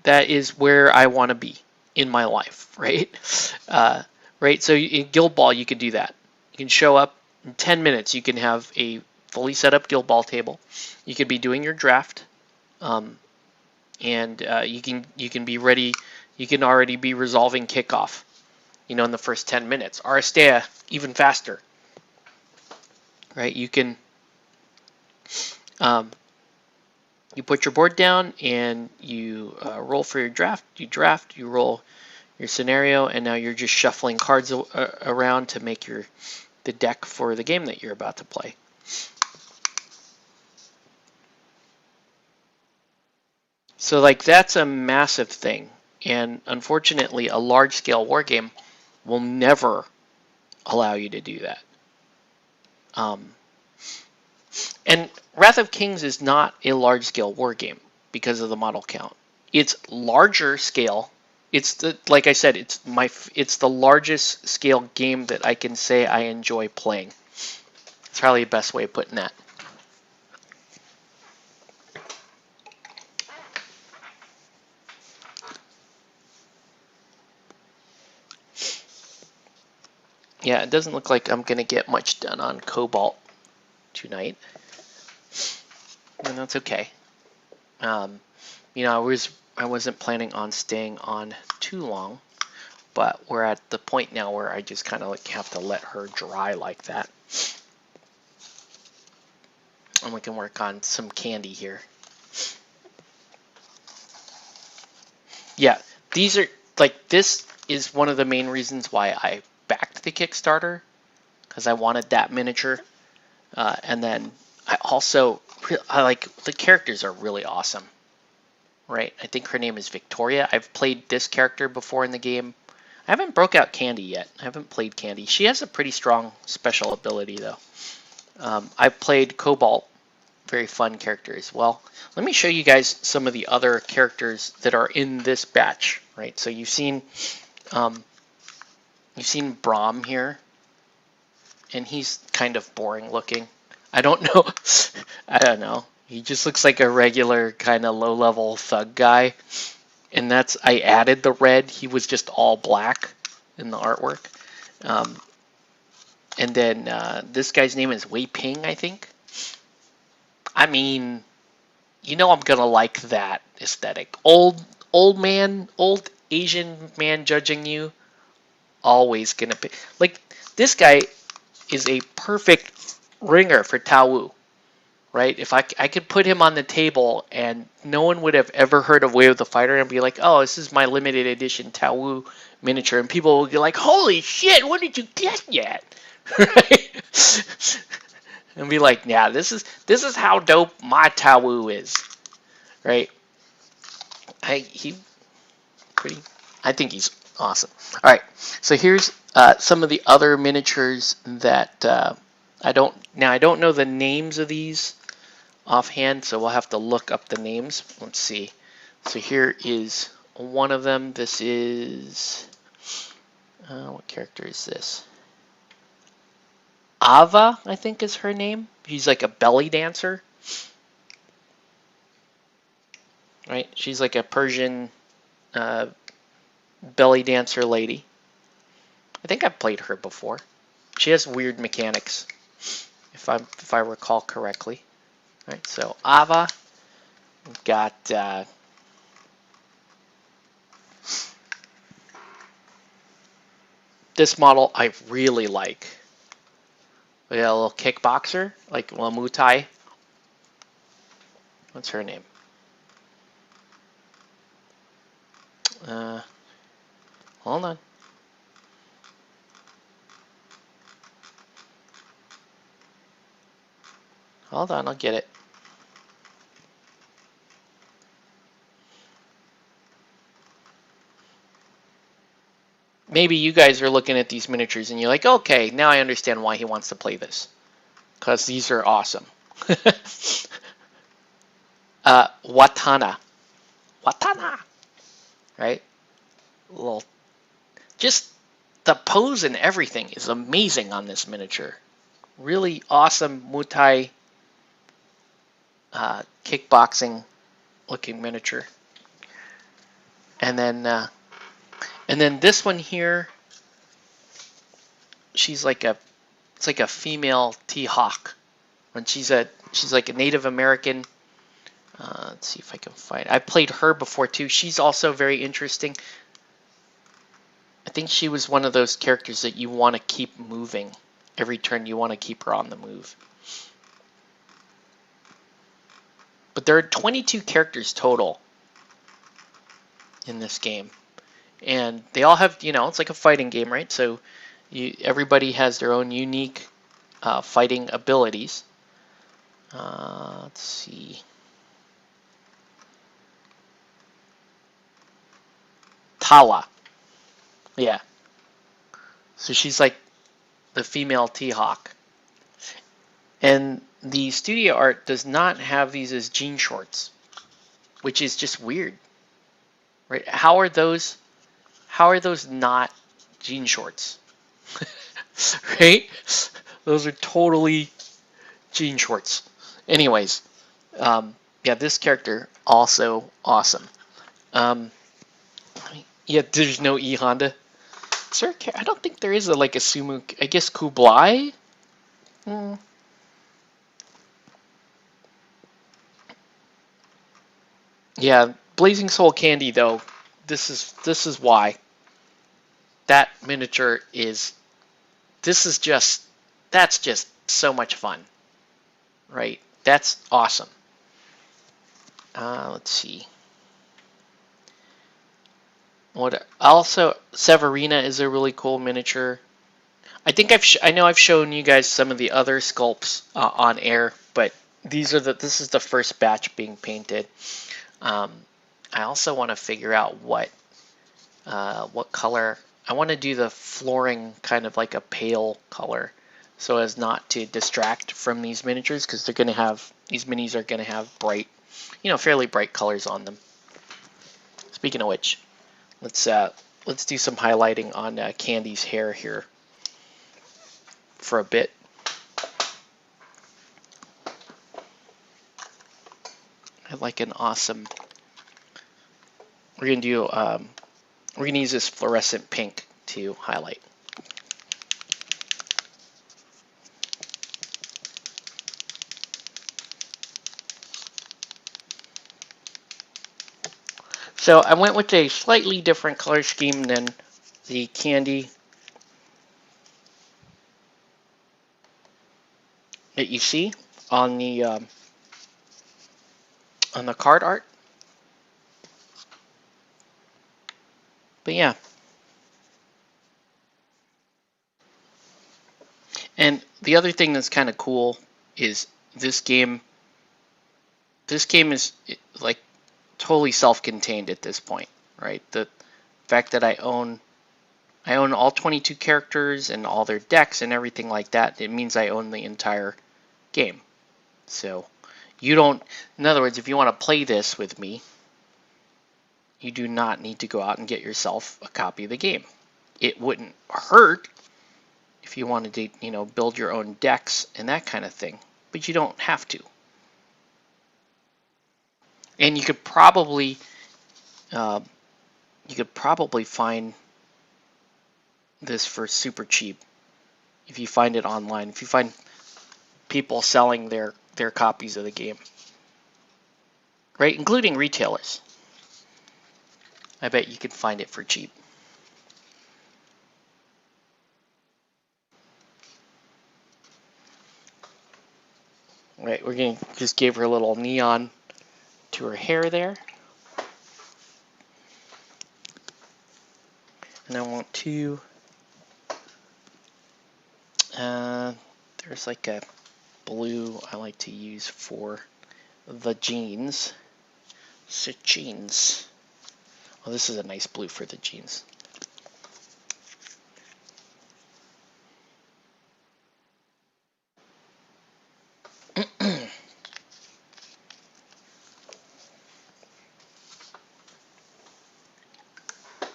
That is where I want to be in my life, right? Right. So in Guild Ball, you could do that. You can show up in 10 minutes. You can have a fully set up Guild Ball table. You could be doing your draft, and you can be ready. You can already be resolving kickoff, in the first 10 minutes. Aristea, even faster, right? You can. You put your board down and you roll for your draft. You roll your scenario, and now you're just shuffling cards around to make the deck for the game that you're about to play. So like that's a massive thing, and unfortunately a large scale war game will never allow you to do that. And Wrath of Kings is not a large-scale war game because of the model count. It's larger scale. It's the like I said, it's the largest scale game that I can say I enjoy playing. It's probably the best way of putting that. Yeah, it doesn't look like I'm gonna get much done on Cobalt tonight, and that's okay. You know, I wasn't planning on staying on too long, but we're at the point now where I just kind of like have to let her dry like that, and we can work on some candy here. Yeah, these are like this is one of the main reasons why I backed the Kickstarter, because I wanted that miniature, and then I like the characters are really awesome. Right, I think her name is Victoria. I've played this character before in the game. I haven't broke out Candy yet. I haven't played Candy. She has a pretty strong special ability though. I've played Cobalt, very fun character as well. Let me show you guys some of the other characters that are in this batch. Right, so you've seen Braum here, and he's kind of boring looking. I don't know. I don't know. He just looks like a regular kind of low-level thug guy. And that's, I added the red. He was just all black in the artwork. And then this guy's name is Wei Ping, I think. I mean, you know I'm going to like that aesthetic. Old Asian man judging you. Always going to be. Like, this guy is a perfect ringer for Tao Wu. Right? If I could put him on the table and no one would have ever heard of Way of the Fighter and be like, oh, this is my limited edition Tao Wu miniature. And people would be like, holy shit, what did you get yet? Right? And be like, yeah, this is how dope my Tao Wu is. Right? I think he's awesome. All right. So here's some of the other miniatures that I don't know the names of these offhand, so we'll have to look up the names. Let's see. So here is one of them. This is what character is this? Ava, I think is her name. She's like a belly dancer, right? She's like a Persian belly dancer lady. I think I've played her before. She has weird mechanics, if I recall correctly. Right, so Ava, we've got this model I really like. We got a little kickboxer, like a Muay Thai. What's her name? Hold on. Hold on, I'll get it. Maybe you guys are looking at these miniatures and you're like, okay, now I understand why he wants to play this. Because these are awesome. Watana. Right? Just the pose and everything is amazing on this miniature. Really awesome Muay Thai kickboxing looking miniature. And then this one here, it's like a female T-Hawk. And she's like a Native American. Let's see if I can find. I played her before too. She's also very interesting. I think she was one of those characters that you want to keep moving. Every turn you want to keep her on the move. But there are 22 characters total in this game. And they all have, it's like a fighting game, right? So everybody has their own unique fighting abilities. Let's see. Tala. Yeah. So she's like the female T-Hawk. And the studio art does not have these as jean shorts, which is just weird, right? How are those not jean shorts? Right? Those are totally jean shorts. Anyways, yeah, this character also awesome. Um, yeah, there's no E Honda. Sir, I don't think there is a like a sumo. I guess Kublai. Hmm. Yeah, Blazing Soul Candy though. This is why that miniature is. This is just that's just so much fun, right? That's awesome. Let's see. What also Severina is a really cool miniature. I think I know I've shown you guys some of the other sculpts on air, but this is the first batch being painted. Um, I also want to figure out what color. I want to do the flooring kind of like a pale color, so as not to distract from these miniatures because these minis are going to have bright, fairly bright colors on them. Speaking of which, let's do some highlighting on Candy's hair here for a bit. I like an awesome. We're gonna do. We're gonna use this fluorescent pink to highlight. So I went with a slightly different color scheme than the Candy that you see on the card art. But yeah, and the other thing that's kind of cool is this game. This game is like totally self-contained at this point, right? The fact that I own all 22 characters and all their decks and everything like that. It means I own the entire game. So you don't. In other words, if you want to play this with me, you do not need to go out and get yourself a copy of the game. It wouldn't hurt if you wanted to, build your own decks and that kind of thing, but you don't have to. And uh, you could probably find this for super cheap if you find it online. If you find people selling their copies of the game, right, including retailers, I bet you can find it for cheap. Right, we're going to just give her a little neon to her hair there. And I want to, there's like a blue I like to use for the jeans. So jeans. Oh, this is a nice blue for the jeans.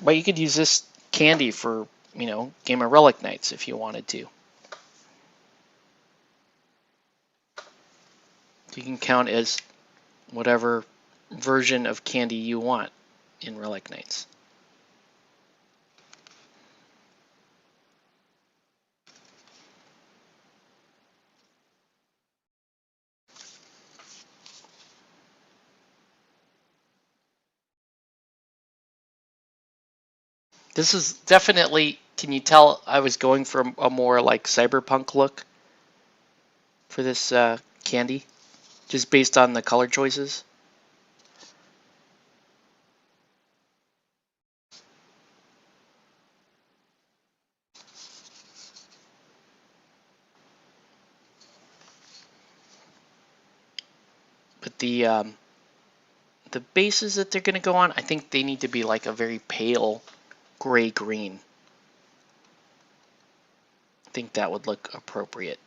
But you could use this candy for, Game of Relic Nights if you wanted to. You can count as whatever version of candy you want in Relic Nights. This is definitely, can you tell I was going for a more like cyberpunk look for this candy? Just based on the color choices? But the bases that they're going to go on, I think they need to be like a very pale gray-green. I think that would look appropriate.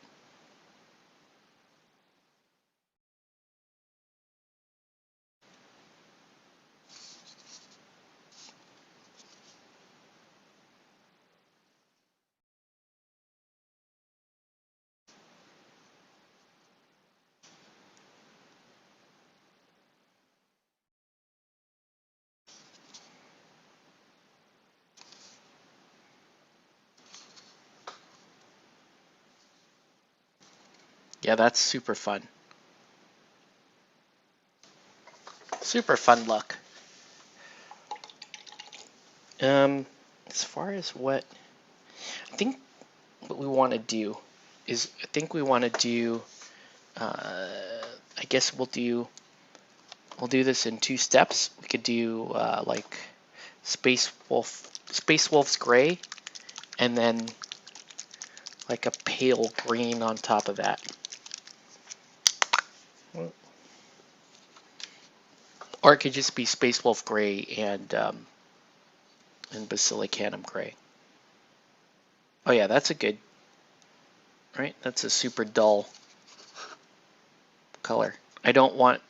Yeah, that's super fun. Super fun look. As far as what I think what we want to do is I think we want to do I guess we'll do this in 2 steps. We could do like Space Wolf's gray, and then like a pale green on top of that. Or it could just be Space Wolf gray and Basilicanum gray. Oh yeah, that's a good, right? That's a super dull color. I don't want,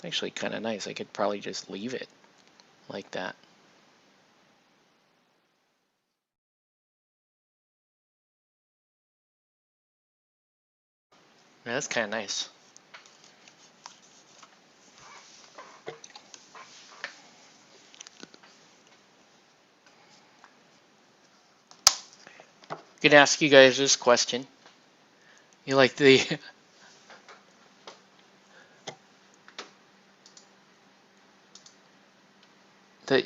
actually kind of nice. I could probably just leave it like that. Yeah, that's kind of nice. I'm gonna ask you guys this question. You like the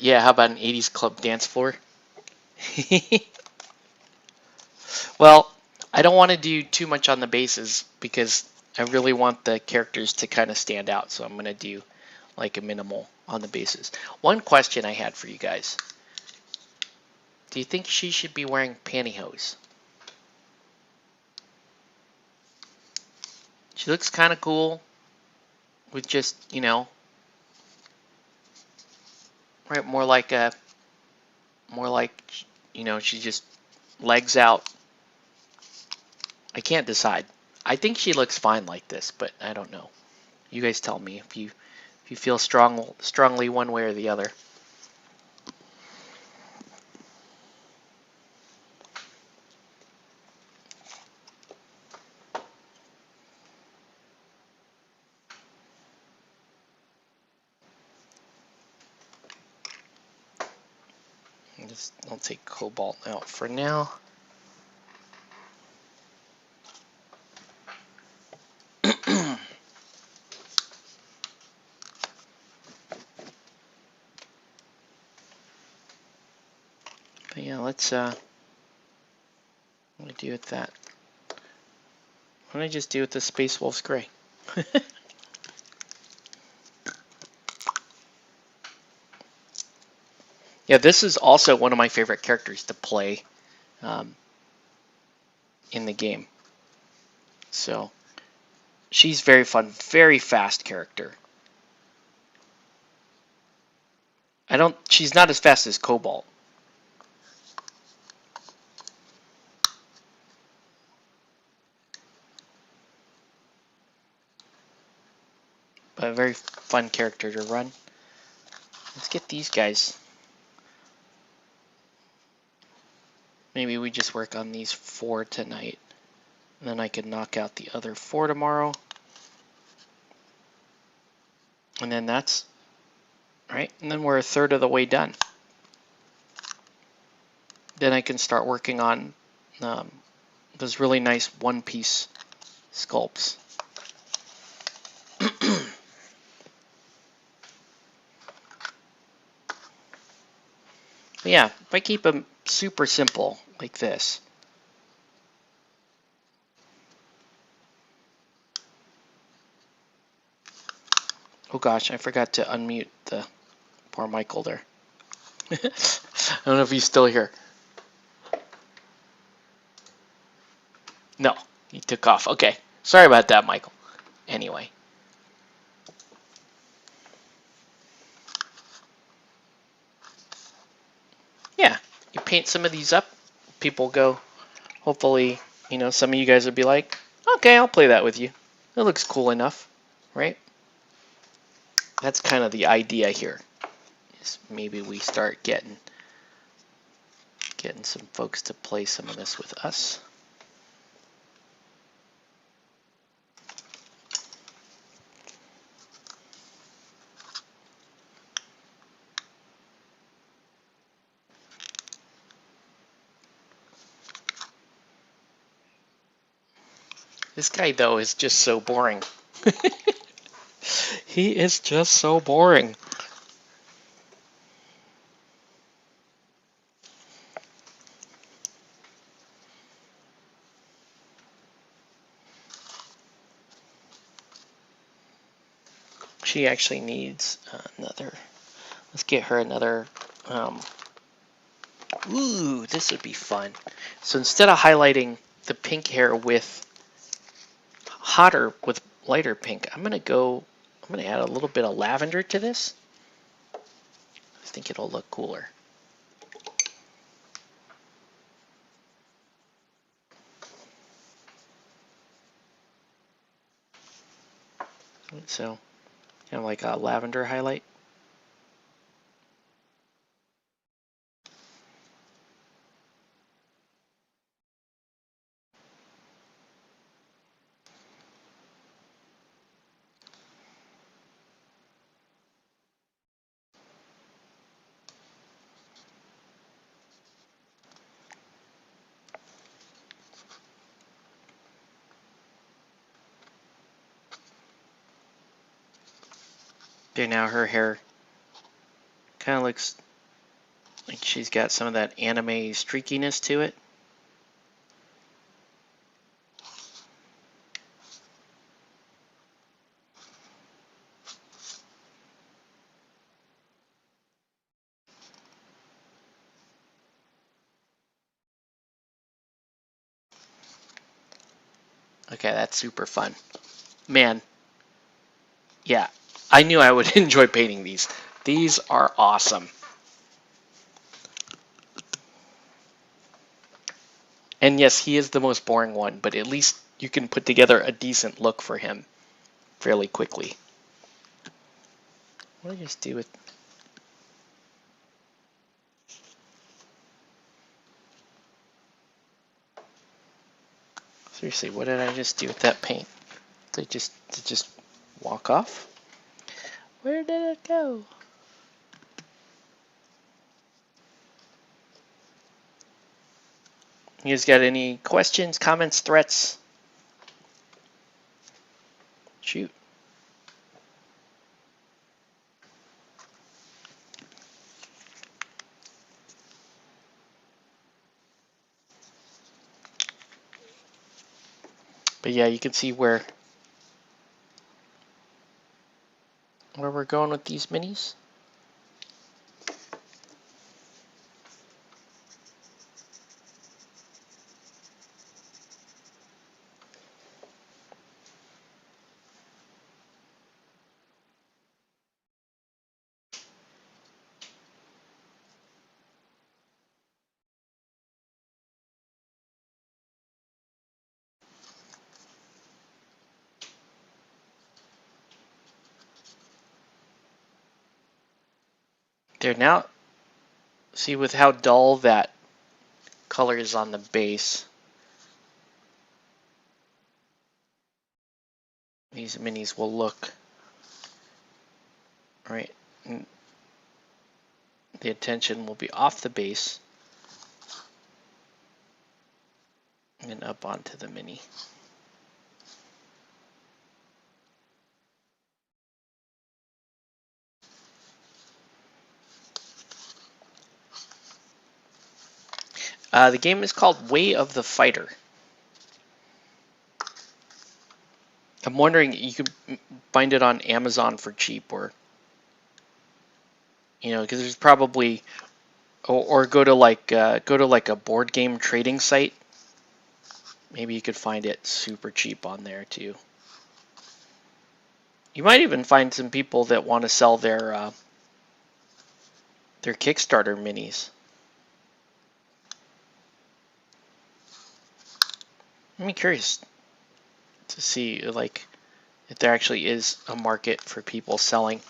yeah, how about an 80s club dance floor? Well, I don't want to do too much on the bases because I really want the characters to kind of stand out, so I'm going to do like a minimal on the bases. One question I had for you guys. Do you think she should be wearing pantyhose? She looks kind of cool with just, right, more like, she just legs out. I can't decide. I think she looks fine like this, but I don't know. You guys tell me if you feel strongly one way or the other. I'll take Cobalt out for now. But yeah, let's what do I do with that? What do I just do with the Space Wolf's gray? Yeah, this is also one of my favorite characters to play in the game. So she's very fun, very fast character. She's not as fast as Cobalt. But a very fun character to run. Let's get these guys. Maybe we just work on these 4 tonight. And then I can knock out the other 4 tomorrow. And then that's, right? And then we're a third of the way done. Then I can start working on those really nice one-piece sculpts. But yeah, if I keep them super simple like this. Oh gosh, I forgot to unmute the poor Michael there. I don't know if he's still here. No, he took off. Okay, sorry about that, Michael. Anyway. Yeah, you paint some of these up, people go, hopefully, some of you guys would be like, okay, I'll play that with you. It looks cool enough, right? That's kind of the idea here. Is maybe we start getting some folks to play some of this with us. This guy, though, is just so boring. He is just so boring. She actually needs another. Let's get her another. Ooh, this would be fun. So instead of highlighting the pink hair with lighter pink, I'm gonna add a little bit of lavender to this. I think it'll look cooler. So, kind of like a lavender highlight. Okay, now her hair kind of looks like she's got some of that anime streakiness to it. Okay, that's super fun. Man, yeah, I knew I would enjoy painting these. These are awesome. And yes, he is the most boring one, but at least you can put together a decent look for him fairly quickly. What did I just do with... Seriously, what did I just do with that paint? Did it just walk off? Where did it go? You guys got any questions, comments, threats? Shoot. But yeah, you can see where we're going with these minis. There now, see with how dull that color is on the base. These minis will look right. The attention will be off the base and up onto the mini. The game is called Way of the Fighter. I'm wondering, you could find it on Amazon for cheap, or because there's probably, or go to like a board game trading site. Maybe you could find it super cheap on there too. You might even find some people that want to sell their Kickstarter minis. I'm curious to see like if there actually is a market for people selling.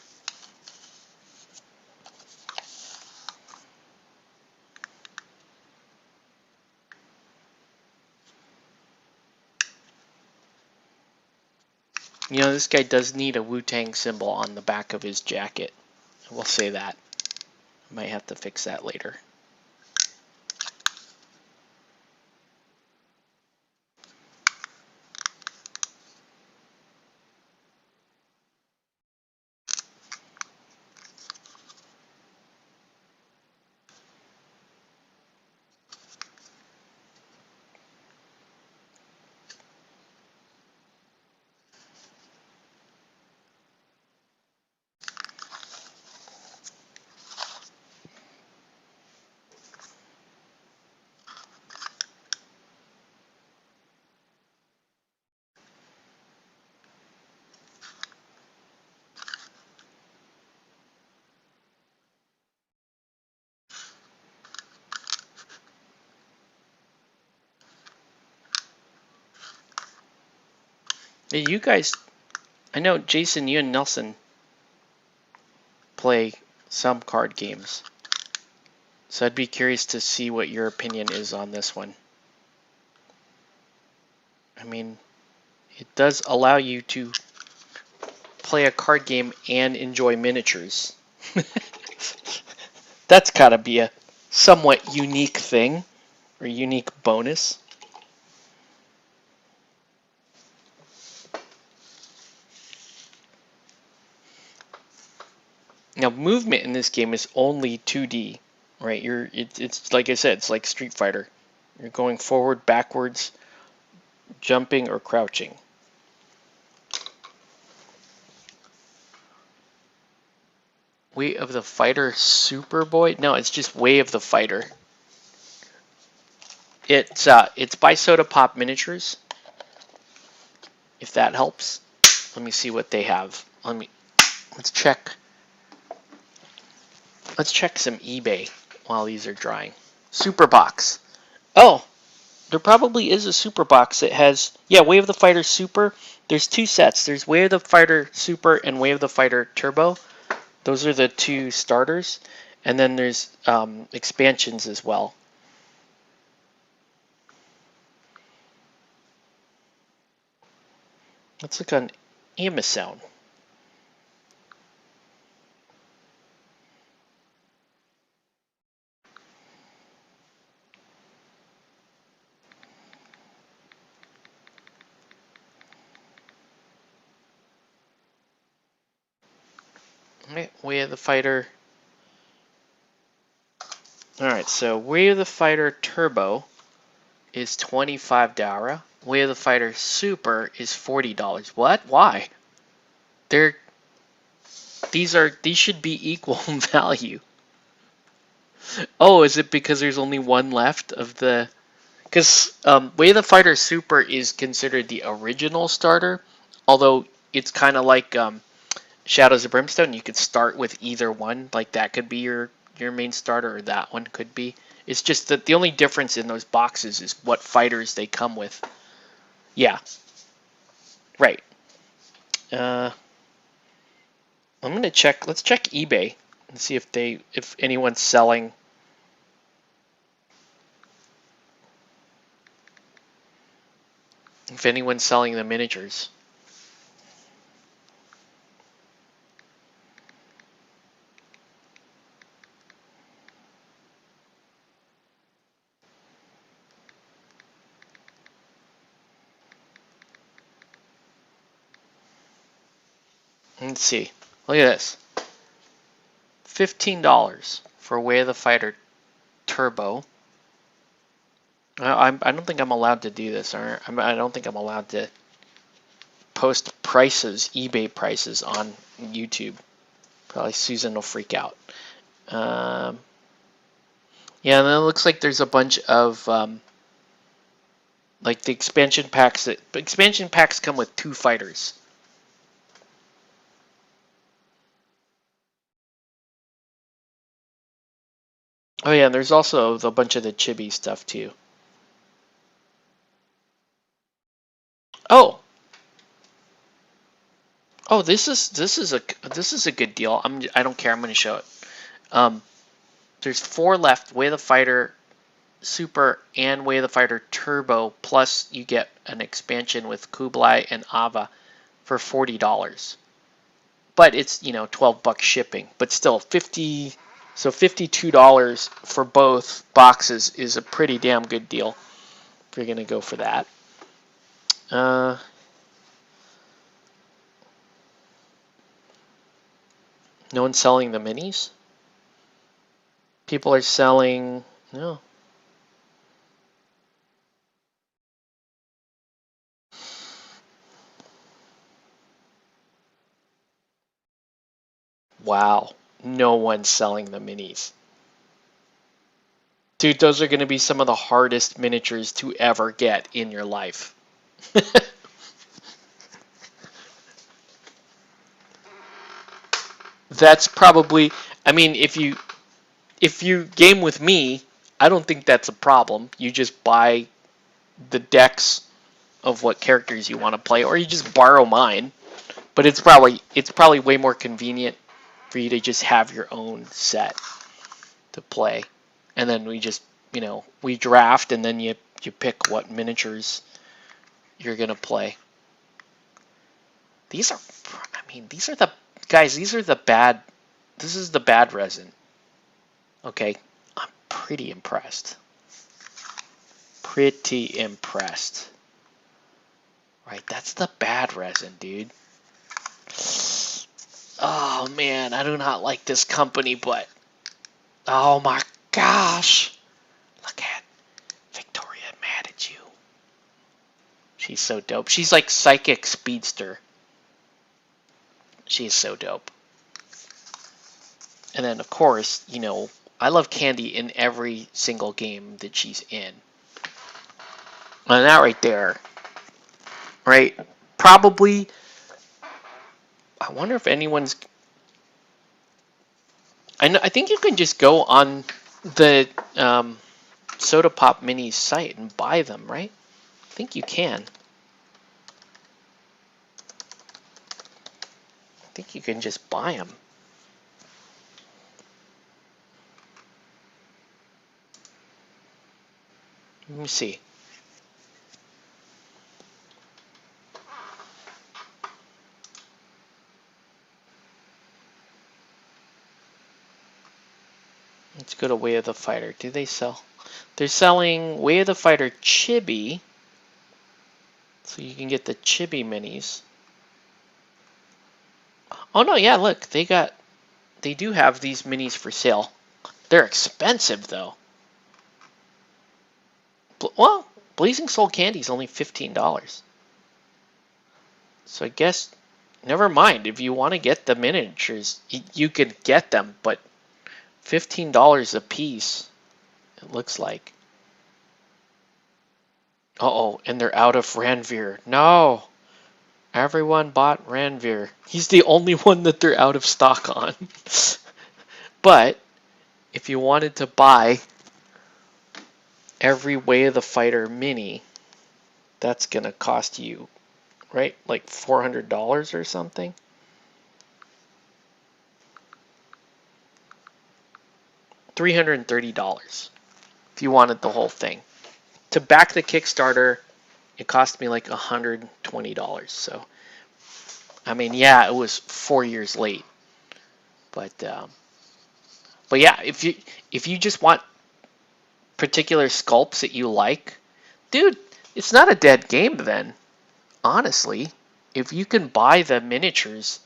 This guy does need a Wu-Tang symbol on the back of his jacket. We'll say that. I might have to fix that later. Hey, you guys, I know Jason, you and Nelson play some card games. So I'd be curious to see what your opinion is on this one. I mean, it does allow you to play a card game and enjoy miniatures. That's gotta be a somewhat unique thing, or unique bonus. Now, movement in this game is only 2D, right? It's like I said, it's like Street Fighter. You're going forward, backwards, jumping, or crouching. Way of the Fighter Superboy? No, it's just Way of the Fighter. It's by Soda Pop Miniatures. If that helps. Let me see what they have. Let's check. Let's check some eBay while these are drying. Super box. Oh, there probably is a super box that has, yeah, Way of the Fighter Super. There's two sets. There's Way of the Fighter Super and Way of the Fighter Turbo. Those are the two starters. And then there's expansions as well. Let's look on Amazon. Right, Way of the Fighter. Alright, so Way of the Fighter Turbo is $25. Way of the Fighter Super is $40. What? Why? These should be equal value. Oh, is it because there's only one left of the? Because Way of the Fighter Super is considered the original starter, although it's kind of like Shadows of Brimstone. You could start with either one, like that could be your main starter, or that one could be. It's just that the only difference in those boxes is what fighters they come with. Yeah, right. I'm gonna check. Let's check eBay and see if anyone's selling. If anyone's selling the miniatures. Let's see. Look at this. $15 for Way of the Fighter Turbo. I don't think I'm allowed to do this. I don't think I'm allowed to post prices, eBay prices on YouTube. Probably Susan will freak out. Yeah, and then it looks like there's a bunch of like the expansion packs. Expansion packs come with 2 fighters. Oh yeah, and there's also a bunch of the chibi stuff too. Oh, oh, this is a good deal. I don't care. I'm going to show it. Um, there's 4 left. Way of the Fighter Super and Way of the Fighter Turbo. Plus, you get an expansion with Kublai and Ava for $40. But it's 12 bucks shipping. But still, so $52 for both boxes is a pretty damn good deal. If you're going to go for that. No one's selling the minis. People are selling. No. Wow. No one's selling the minis. Dude, those are going to be some of the hardest miniatures to ever get in your life. That's probably, I mean, if you game with me, I don't think that's a problem. You just buy the decks of what characters you want to play, or you just borrow mine. But it's probably way more convenient for you to just have your own set to play, and then we just we draft, and then you pick what miniatures you're gonna play. These are, I mean, these are the guys. These are the bad. This is the bad resin. Okay, I'm pretty impressed. Pretty impressed. Right, that's the bad resin, dude. Oh man, I do not like this company, but oh my gosh, look at Victoria mad at you. She's so dope. She's like Psychic Speedster. She's so dope. And then of course, I love Candy in every single game that she's in. And that right there, right? Probably, I wonder if anyone's, I think you can just go on the Soda Pop Minis site and buy them, right? I think you can. I think you can just buy them. Let me see. Let's go to Way of the Fighter. Do they sell? They're selling Way of the Fighter Chibi. So you can get the Chibi minis. Oh no, yeah, look, they do have these minis for sale. They're expensive though. Well, Blazing Soul Candy is only $15. So I guess, never mind. If you want to get the miniatures, you could get them, but $15 a piece, it looks like. Uh-oh, and they're out of Ranveer. No! Everyone bought Ranveer. He's the only one that they're out of stock on. But, if you wanted to buy every Way of the Fighter mini, that's gonna cost you, right, like $400 or something? $330 if you wanted the whole thing. To back the Kickstarter, it cost me like $120. So, I mean, yeah, it was 4 years late, but yeah, if you just want particular sculpts that you like, dude, it's not a dead game then. Honestly, if you can buy the miniatures,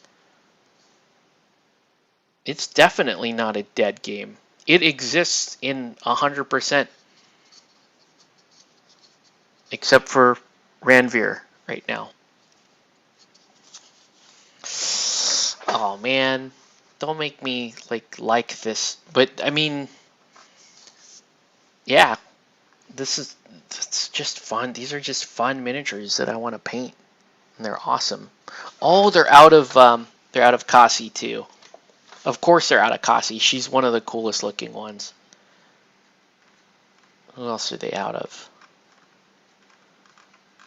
it's definitely not a dead game. It exists in 100%, except for Ranveer right now. Oh man, don't make me like this. But I mean, yeah, it's just fun. These are just fun miniatures that I want to paint, and they're awesome. Oh, they're out of Cassie too. Of course they're out of Cassie. She's one of the coolest looking ones. Who else are they out of?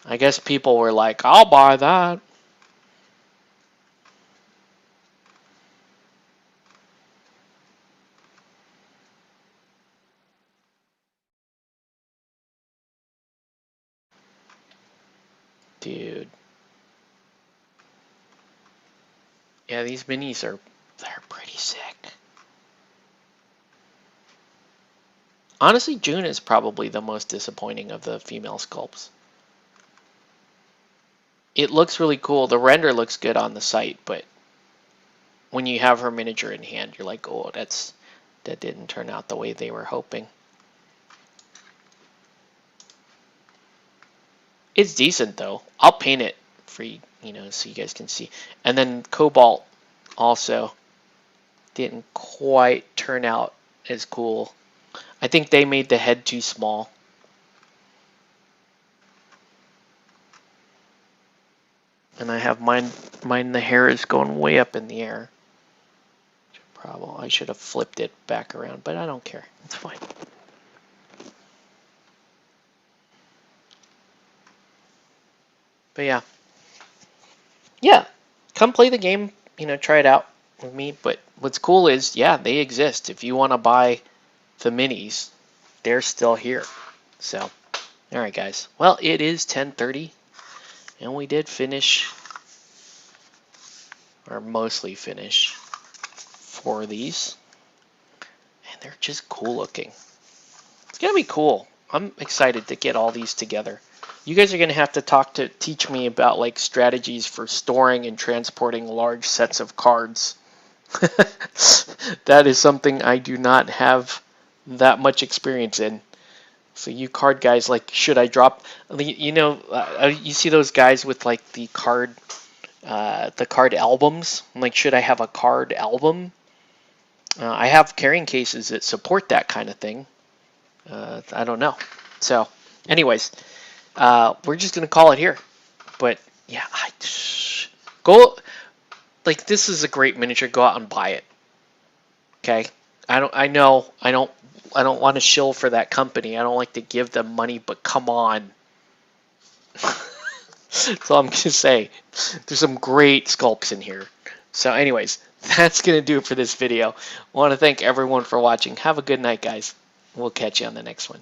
I guess people were like, I'll buy that. Dude. Yeah, these minis they're pretty sick. Honestly, June is probably the most disappointing of the female sculpts. It looks really cool. The render looks good on the site, but when you have her miniature in hand, you're like, oh, that didn't turn out the way they were hoping. It's decent though. I'll paint it for you, so you guys can see. And then Cobalt also didn't quite turn out as cool. I think they made the head too small. And I have mine, the hair is going way up in the air. I should have flipped it back around, but I don't care. It's fine. But yeah, come play the game. Try it out with me. But what's cool is, yeah, they exist. If you want to buy the minis, they're still here. So, all right, guys. Well, it is 10:30, and we did finish, or mostly finish, 4 of these, and they're just cool looking. It's gonna be cool. I'm excited to get all these together. You guys are gonna have to teach me about like strategies for storing and transporting large sets of cards. That is something I do not have that much experience in. So you card guys, like, should I drop? You see those guys with like the card albums. Like, should I have a card album? I have carrying cases that support that kind of thing. I don't know. So, anyways, we're just gonna call it here. But yeah, go. Like, this is a great miniature. Go out and buy it. Okay. I know. I don't want to shill for that company. I don't like to give them money. But come on. That's all I'm gonna say. There's some great sculpts in here. So, anyways, that's gonna do it for this video. I want to thank everyone for watching. Have a good night, guys. We'll catch you on the next one.